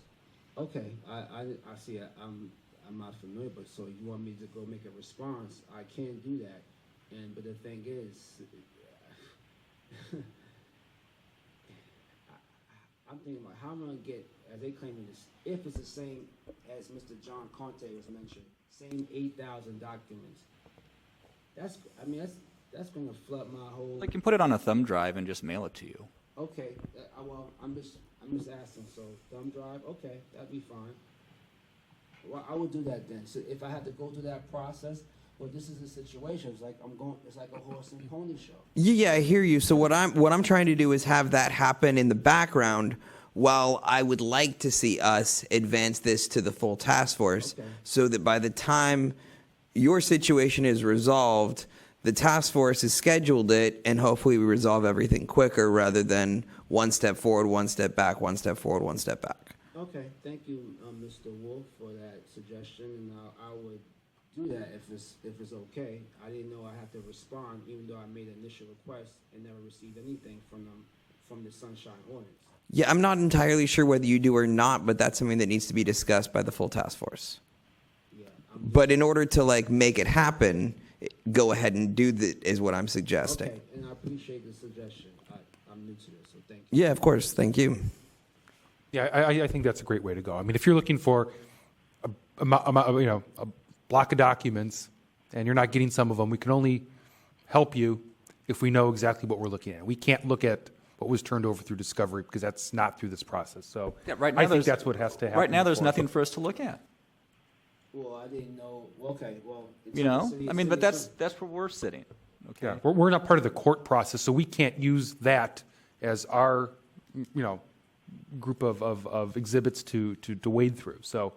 Okay, I see. I'm not familiar, but so you want me to go make a response? I can do that. But the thing is, I'm thinking about how I'm gonna get, as they claim this, if it's the same as Mr. John Conte was mentioned, same 8,000 documents. That's gonna flood my whole. They can put it on a thumb drive and just mail it to you. Okay, well, I'm just asking. So thumb drive, okay, that'd be fine. Well, I would do that then. So if I had to go through that process. Well, this is the situation. It's like it's like a horse and pony show. Yeah, I hear you. So what I'm trying to do is have that happen in the background while I would like to see us advance this to the full task force, so that by the time your situation is resolved, the task force has scheduled it, and hopefully we resolve everything quicker rather than one step forward, one step back, one step forward, one step back. Okay, thank you, Mr. Wolf, for that suggestion, and I would do that if it's okay. I didn't know I had to respond, even though I made an initial request and never received anything from them from the Sunshine Ordinance. Yeah, I'm not entirely sure whether you do or not, but that's something that needs to be discussed by the full task force. Yeah, But in order to like make it happen, go ahead and do that is what I'm suggesting. okay, and I appreciate the suggestion. I'm new to this, so thank you. Yeah, of course. Thank you. Yeah, I think that's a great way to go. I mean, if you're looking for a block of documents and you're not getting some of them, we can only help you if we know exactly what we're looking at. We can't look at what was turned over through discovery because that's not through this process. So Yeah, right now I think there's- that's what has to happen. Right now, there's before. nothing for us to look at. Well, I didn't know. Okay, well, it's You know, city- I mean, city but that's attorney. where we're sitting. Okay. Yeah, we're not part of the court process, so we can't use that as our, group of exhibits to wade through. So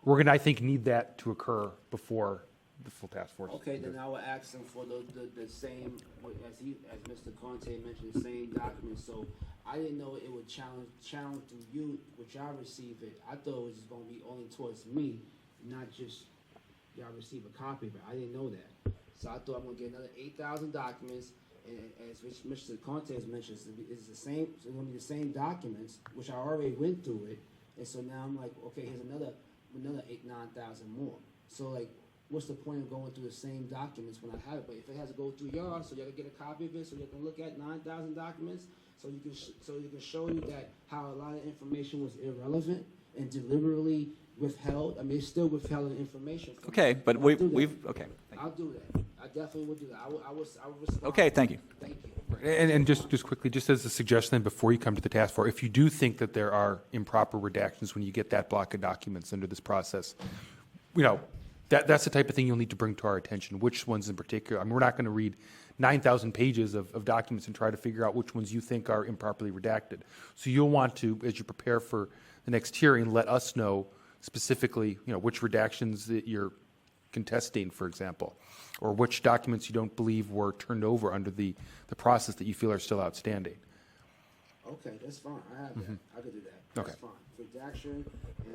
we're going to, I think, need that to occur before the full task force. Okay, then I will ask him for the same, as Mr. Conte mentioned, the same document. So I didn't know it would challenge through you, which I receive it. I thought it was just gonna be only towards me, not just y'all receive a copy of it. I didn't know that. So I thought I'm gonna get another 8,000 documents, and as Mr. Conte has mentioned, it's the same. It's gonna be the same documents, which I already went through it, and so now I'm like, okay, here's another 9,000 more. So like, what's the point of going through the same documents when I have it? But if it has to go through y'all, so y'all can get a copy of it, so you can look at 9,000 documents, so you can show you that how a lot of information was irrelevant and deliberately withheld. I mean, it's still withheld information. From Okay, me. but I'll do that. okay. Thank you. I'll do that. I definitely will do that. I will respond. Okay, thank you. Thank you. And just quickly, just as a suggestion before you come to the task force, if you do think that there are improper redactions when you get that block of documents under this process, that's the type of thing you'll need to bring to our attention. Which ones in particular? I mean, we're not going to read 9,000 pages of documents and try to figure out which ones you think are improperly redacted. So you'll want to, as you prepare for the next hearing, let us know specifically, which redactions that you're contesting, for example, or which documents you don't believe were turned over under the process that you feel are still outstanding. Okay, that's fine. I have that. I could do that. That's Okay. fine. Redaction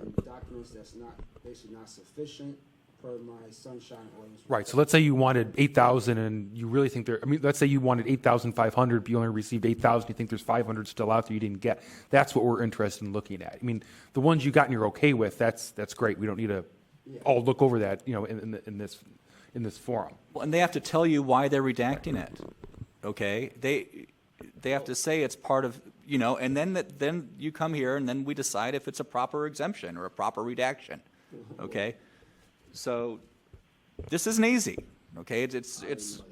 and documents that's not basically not sufficient per my Sunshine Ordinance. Right, so let's say you wanted 8,000 and you really think let's say you wanted 8,500, but you only received 8,000, you think there's 500 still out there you didn't get. That's what we're interested in looking at. I mean, the ones you got and you're okay with, that's great. We don't need to all look over that, in this forum. Well, and they have to tell you why they're redacting it. Okay, they have to say it's part of, and then you come here and then we decide if it's a proper exemption or a proper redaction. Okay, so this isn't easy. Okay, it's Exactly.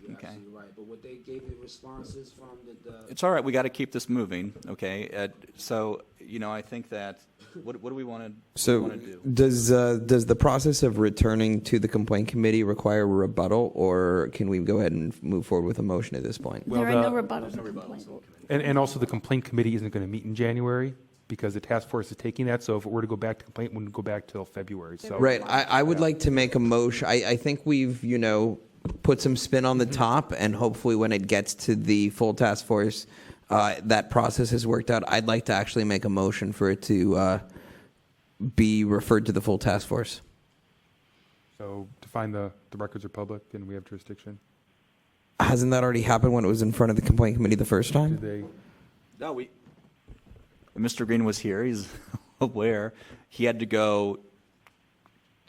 You're okay. absolutely right. But what they gave you responses from the It's all right. We got to keep this moving. Okay, so I think that what do we want to So do? does the process of returning to the complaint committee require a rebuttal, or can we go ahead and move forward with a motion at this point? Well, There are no the- rebuttals to complaint. And also the complaint committee isn't going to meet in January because the task force is taking that. So if it were to go back to complaint, it wouldn't go back till February. So Right. I would like to make a motion. I think we've, put some spin on the top, and hopefully when it gets to the full task force, that process has worked out. I'd like to actually make a motion for it to be referred to the full task force. So to find the records are public and we have jurisdiction, Hasn't that already happened when it was in front of the complaint committee the first do time? they, No, Mr. Green was here, he's aware. He had to go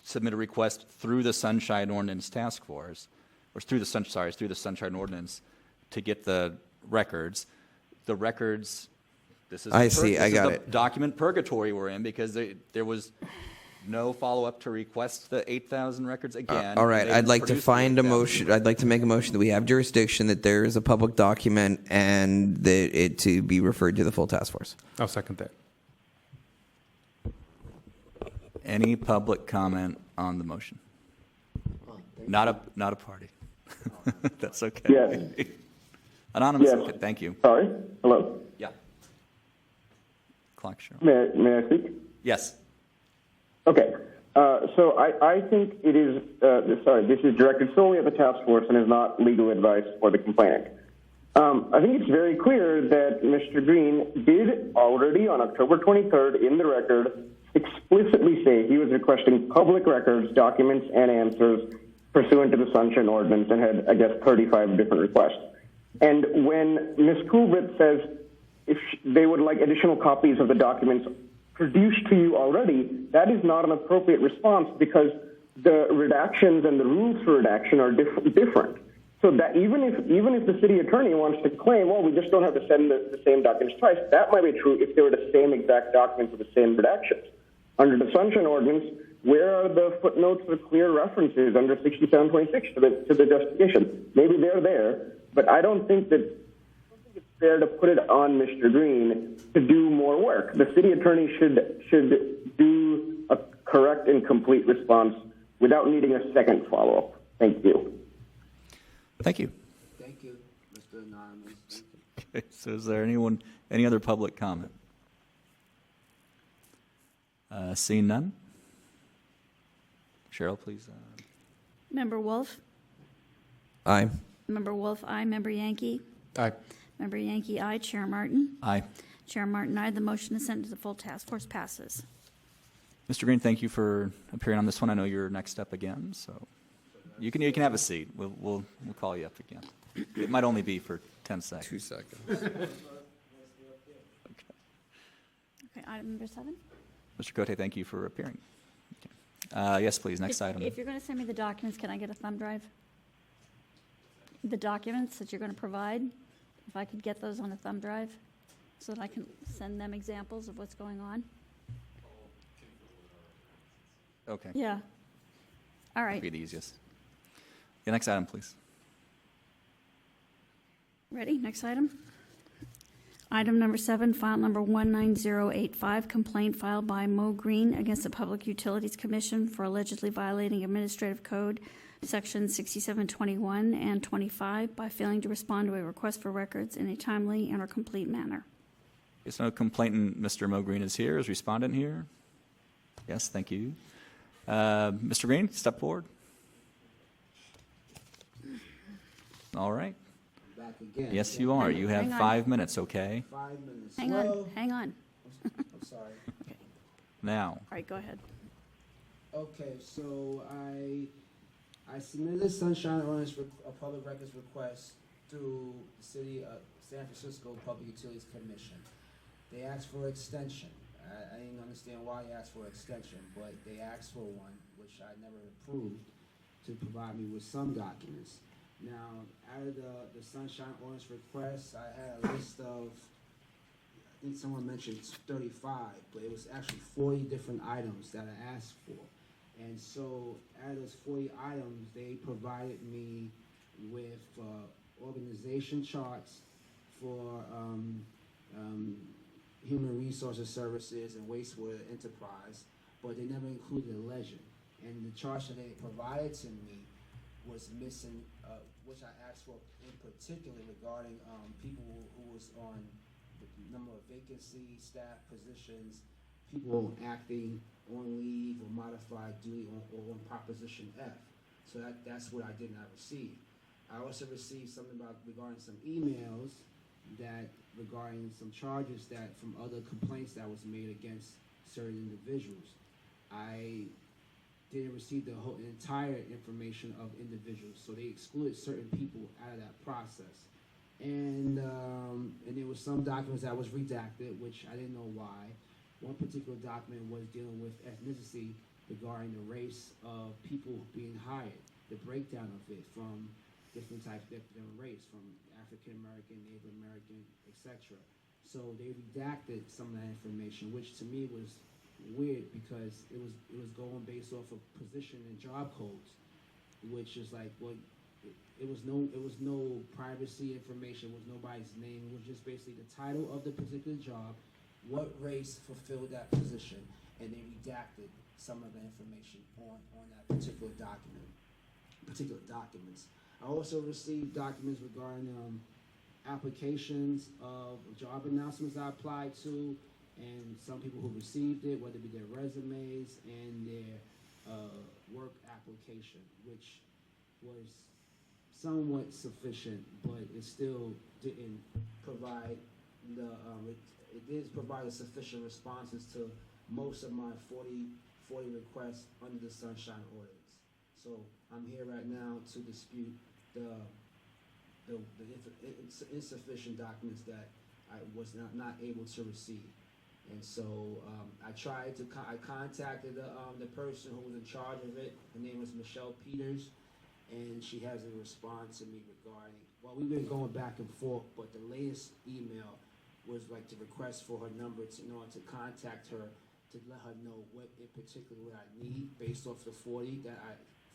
submit a request through the Sunshine Ordinance Task Force, or through the Sunshine Ordinance to get the records. The records, this is. I see, I got it. Document purgatory we're in, because there was no follow-up to request the 8,000 records again. All right, They I'd like to produced find a 8,000. motion, I'd like to make a motion that we have jurisdiction, that there is a public document, and that it to be referred to the full task force. I'll second that. Any public comment on the motion? Not a party. That's okay. Yes. Anonymous, Yes. okay, thank you. Sorry? Hello? Yeah. Clock show. May I speak? Yes. Okay. So I think it is, this is directed solely at the task force and is not legal advice for the complainant. I think it's very clear that Mr. Green did already on October 23rd in the record explicitly say he was requesting public records, documents, and answers pursuant to the Sunshine Ordinance, and had, I guess, 35 different requests. And when Ms. Kulbit says if they would like additional copies of the documents produced to you already, that is not an appropriate response, because the redactions and the rules for redaction are different. So that even if the city attorney wants to claim, well, we just don't have to send the same documents twice, that might be true if they were the same exact documents with the same redactions. Under the Sunshine Ordinance, where are the footnotes or clear references under 6726 to the justification? Maybe they're there, but I don't think it's fair to put it on Mr. Green to do more work. The city attorney should do a correct and complete response without needing a second follow-up. Thank you. Thank you. Thank you, Mr. Anonymous. Thank you. Okay, so is there any other public comment? Seeing none? Cheryl, please. Member Wolf? Aye. Member Wolf, aye. Member Yankee? Aye. Member Yankee, aye. Chair Martin? Aye. Chair Martin, aye. The motion to send to the full task force passes. Mr. Green, thank you for appearing on this one. I know you're next up again, so you can have a seat. We'll call you up again. It might only be for 10 seconds. 2 seconds. Okay, item number 7? Mr. Cote, thank you for appearing. Okay. Yes, please, next item. If you're going to send me the documents, can I get a thumb drive? The documents that you're going to provide, if I could get those on a thumb drive so that I can send them examples of what's going on? Okay. Yeah. All That'd right. be the easiest. The next item, please. Ready? Next item. Item number 7, file number 19085, complaint filed by Mo Green against the Public Utilities Commission for allegedly violating Administrative Code Section 6721 and 25 by failing to respond to a request for records in a timely and or complete manner. Yes, no complainant, Mr. Mo Green is here. Is respondent here? Yes, thank you. Mr. Green, step forward. All right. Back again. Yes, you are. You have Hang on. 5 minutes, okay? 5 minutes. Hang Well, on, hang on. I'm sorry. Okay. Now. All right, go ahead. Okay, so I submitted a Sunshine Ordinance a public records request to the City of San Francisco Public Utilities Commission. They asked for extension. I didn't understand why they asked for extension, but they asked for one, which I never approved, to provide me with some documents. Now, out of the Sunshine Ordinance request, I had a list of, I think someone mentioned 35, but it was actually 40 different items that I asked for. And so, out of those 40 items, they provided me with organization charts for Human Resources Services and Wastewater Enterprise, but they never included a legend. And the charts that they provided to me was missing, which I asked for in particular regarding people who was on the number of vacancies, staff positions, people acting on leave or modified duty or on Proposition F. So that's what I did not receive. I also received something regarding some emails regarding some charges from other complaints that was made against certain individuals. I didn't receive the entire information of individuals, so they excluded certain people out of that process. And there was some documents that was redacted, which I didn't know why. One particular document was dealing with ethnicity regarding the race of people being hired, the breakdown of it from different types of different race, from African American, Native American, etc. So they redacted some of that information, which to me was weird because it was going based off of position and job codes, which is like it was no privacy information, it was nobody's name, it was just basically the title of the particular job, what race fulfilled that position, and they redacted some of the information on that particular documents. I also received documents regarding applications of job announcements I applied to, and some people who received it, whether it be their resumes and their work application, which was somewhat sufficient, but it still didn't provide it did provide a sufficient responses to most of my 40 requests under the Sunshine Ordinance. So I'm here right now to dispute the insufficient documents that I was not able to receive. And so I contacted the person who was in charge of it. Her name was Michelle Peters, and she hasn't responded to me regarding, well, we've been going back and forth, but the latest email was like to request for her number in order to contact her to let her know what in particular what I need based off the 40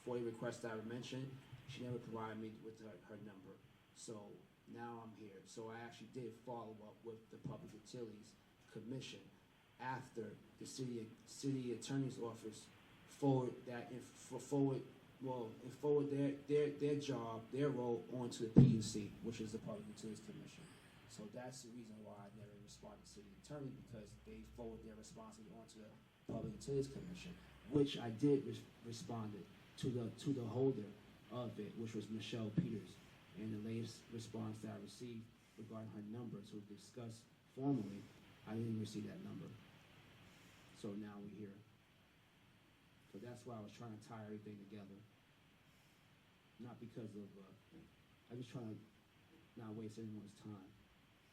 requests that I mentioned. She never provided me with her number. So now I'm here. So I actually did follow up with the Public Utilities Commission after the city attorney's office forward their job, their role onto the PUC, which is the Public Utilities Commission. So that's the reason why I never responded to the attorney, because they forwarded their responsibility onto the Public Utilities Commission, which I did responded to the holder of it, which was Michelle Peters. And the latest response that I received regarding her number to discuss formally, I didn't receive that number. So now we're here. So that's why I was trying to tie everything together. Not because of, I'm just trying to not waste anyone's time.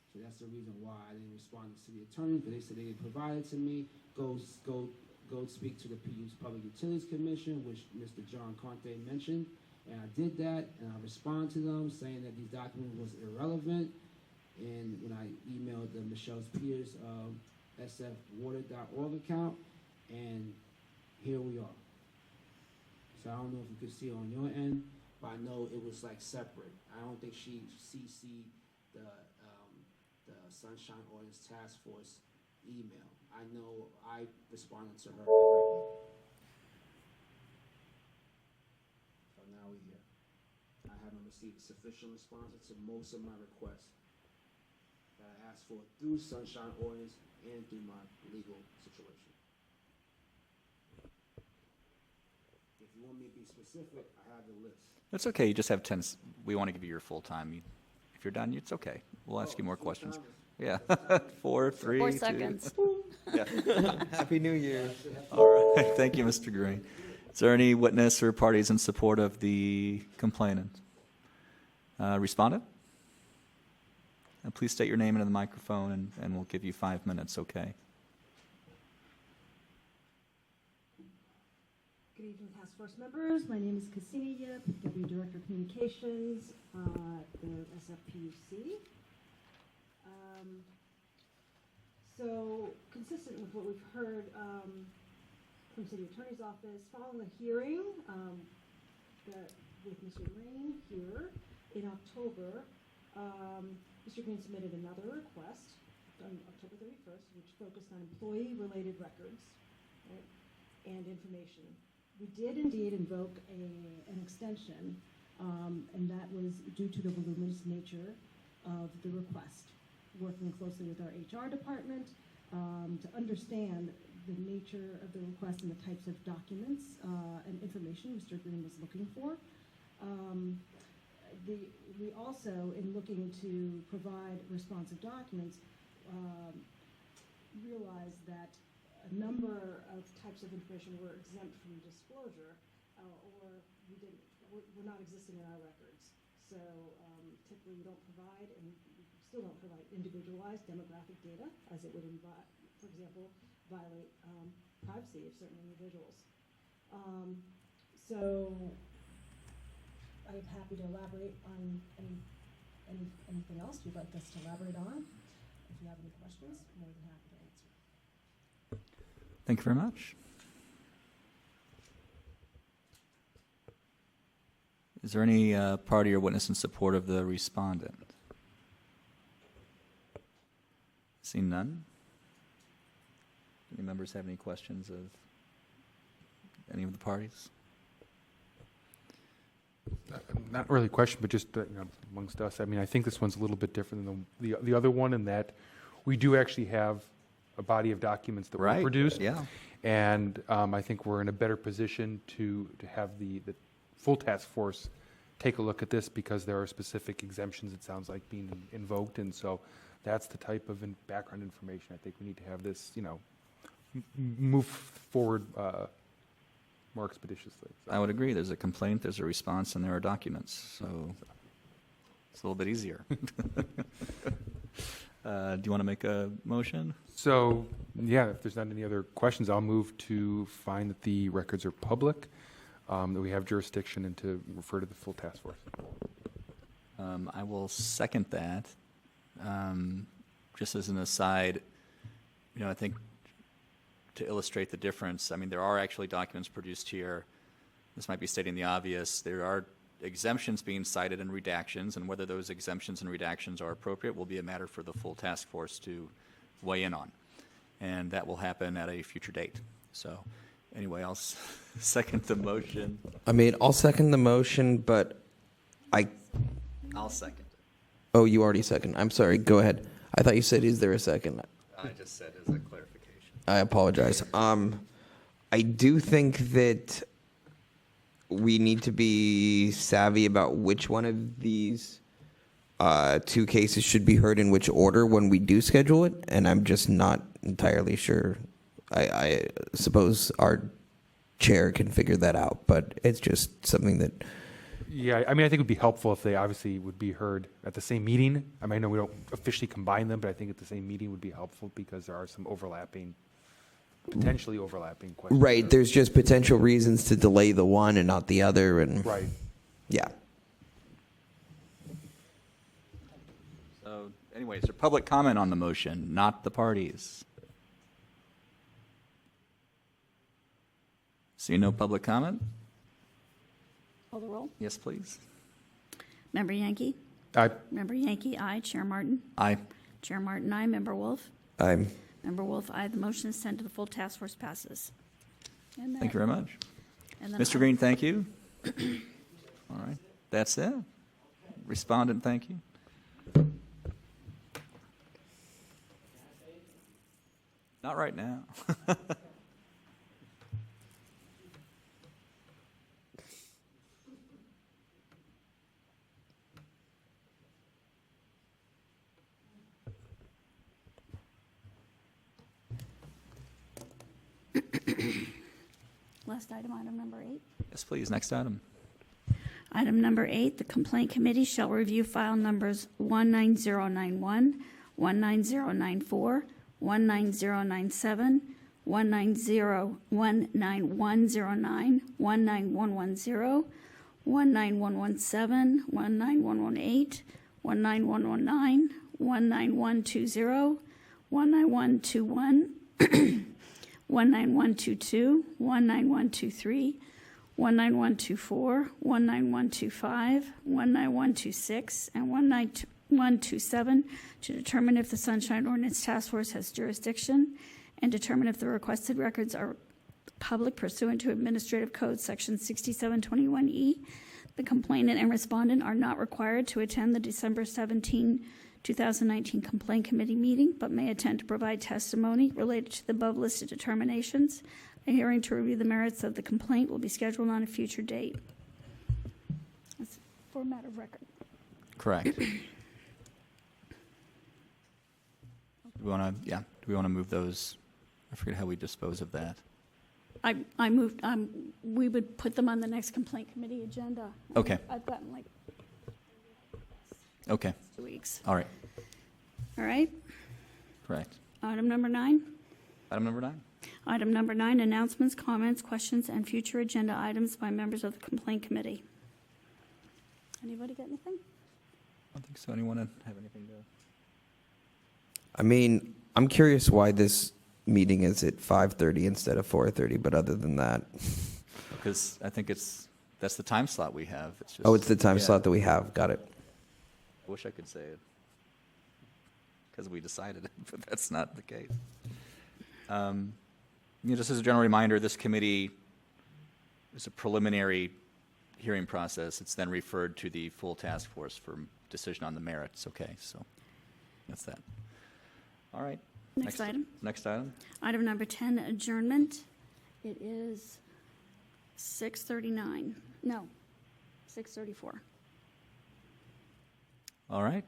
So that's the reason why I didn't respond to city attorney, because they said they provided to me, go speak to the Public Utilities Commission, which Mr. John Conte mentioned. And I did that, and I responded to them saying that these documents was irrelevant. And when I emailed the Michelle Peters sfwater.org account, and here we are. So I don't know if you could see it on your end, but I know it was like separate. I don't think she CC'd the Sunshine Ordinance Task Force email. I know I responded to her directly. So now we're here. I haven't received sufficient responses to most of my requests that I asked for through Sunshine Ordinance and through my legal situation. If you want me to be specific, I have the list. It's okay. You just have 10. We want to give you your full time. If you're done, it's okay. We'll ask you more questions. Yeah. 4, 3, 4 2. seconds. Yeah. Happy New Year. All right. Thank you, Mr. Green. Is there any witness or parties in support of the complainant? Respondent? And please state your name into the microphone, and we'll give you 5 minutes, okay? Good evening, task force members. My name is Cassini Yip, Deputy Director of Communications at the SFPUC. So, consistent with what we've heard from City Attorney's Office, following the hearing with Mr. Green here in October, Mr. Green submitted another request on October 31st, which focused on employee-related records, right, and information. We did indeed invoke an extension, and that was due to the voluminous nature of the request, working closely with our HR department to understand the nature of the request and the types of documents and information Mr. Green was looking for. We also, in looking to provide responsive documents, realized that a number of types of information were exempt from disclosure, or were not existing in our records. So typically we don't provide, and we still don't provide individualized demographic data, as it would, for example, violate privacy of certain individuals. So I'm happy to elaborate on anything else you'd like us to elaborate on. If you have any questions, I'm more than happy to answer. Thank you very much. Is there any party or witness in support of the respondent? Seeing none? Any members have any questions of any of the parties? Not really a question, but just amongst us. I mean, I think this one's a little bit different than the other one in that we do actually have a body of documents that were produced. Yeah. And I think we're in a better position to have the full task force take a look at this because there are specific exemptions, it sounds like, being invoked. And so that's the type of background information I think we need to have this, move forward more expeditiously. So. I would agree. There's a complaint, there's a response, and there are documents. So it's a little bit easier. Do you want to make a motion? So, yeah, if there's not any other questions, I'll move to find that the records are public, that we have jurisdiction, and to refer to the full task force. I will second that. Just as an aside, I think to illustrate the difference, I mean, there are actually documents produced here. This might be stating the obvious. There are exemptions being cited and redactions, and whether those exemptions and redactions are appropriate will be a matter for the full task force to weigh in on. And that will happen at a future date. So anyway, I'll second the motion. I'll second the motion, but I'll second it. Oh, you already second. I'm sorry. Go ahead. I thought you said, is there a second? I just said as a clarification. I apologize. I do think that we need to be savvy about which one of these two cases should be heard in which order when we do schedule it, and I'm just not entirely sure. I suppose our chair can figure that out, but it's just something that... Yeah, I mean, I think it would be helpful if they obviously would be heard at the same meeting. I mean, I know we don't officially combine them, but I think at the same meeting would be helpful because there are some potentially overlapping questions. Right, there's just potential reasons to delay the one and not the other, and... Right. Yeah. So anyways, there's public comment on the motion, not the parties. See no public comment? Call the roll. Yes, please. Member Yankee? Aye. Member Yankee, aye. Chair Martin? Aye. Chair Martin, aye. Member Wolf? I'm... Member Wolf, aye. The motion is sent to the full task force passes. And Thank you very much. and then Mr. Green, thank you. All right, that's it. Respondent, thank you. Not right now. Last item, item number 8. Yes, please, next item. Item number 8, the complaint committee shall review file numbers 19091, 19094, 19097, 19109, 19110, 19117, 19118, 19119, 19120, 19121, 19122, 19123, 19124, 19125, 19126, and 19127 to determine if the Sunshine Ordinance Task Force has jurisdiction and determine if the requested records are public pursuant to Administrative Code Section 6721E. The complainant and respondent are not required to attend the December 17, 2019 Complaint Committee meeting, but may attend to provide testimony related to the above-listed determinations. A hearing to review the merits of the complaint will be scheduled on a future date. That's for a matter of record. Correct. Do we want to move those? I forget how we dispose of that. I moved, we would put them on the next Complaint Committee agenda. Okay. I've gotten like Okay. 2 weeks. All right. All right. Correct. Item number 9. Item number 9. Item number 9, announcements, comments, questions, and future agenda items by members of the Complaint Committee. Anybody got anything? I don't think so. Anyone have anything to? I mean, I'm curious why this meeting is at 5:30 instead of 4:30, but other than that. Because I think that's the time slot we have. It's just, Oh, it's the time yeah. slot that we have. Got it. I wish I could say it because we decided it, but that's not the case. Just as a general reminder, this committee is a preliminary hearing process. It's then referred to the full task force for decision on the merits. Okay, so that's that. All right. Next item. Next item. Item number 10, adjournment. It is 6:39. No, 6:34. All right.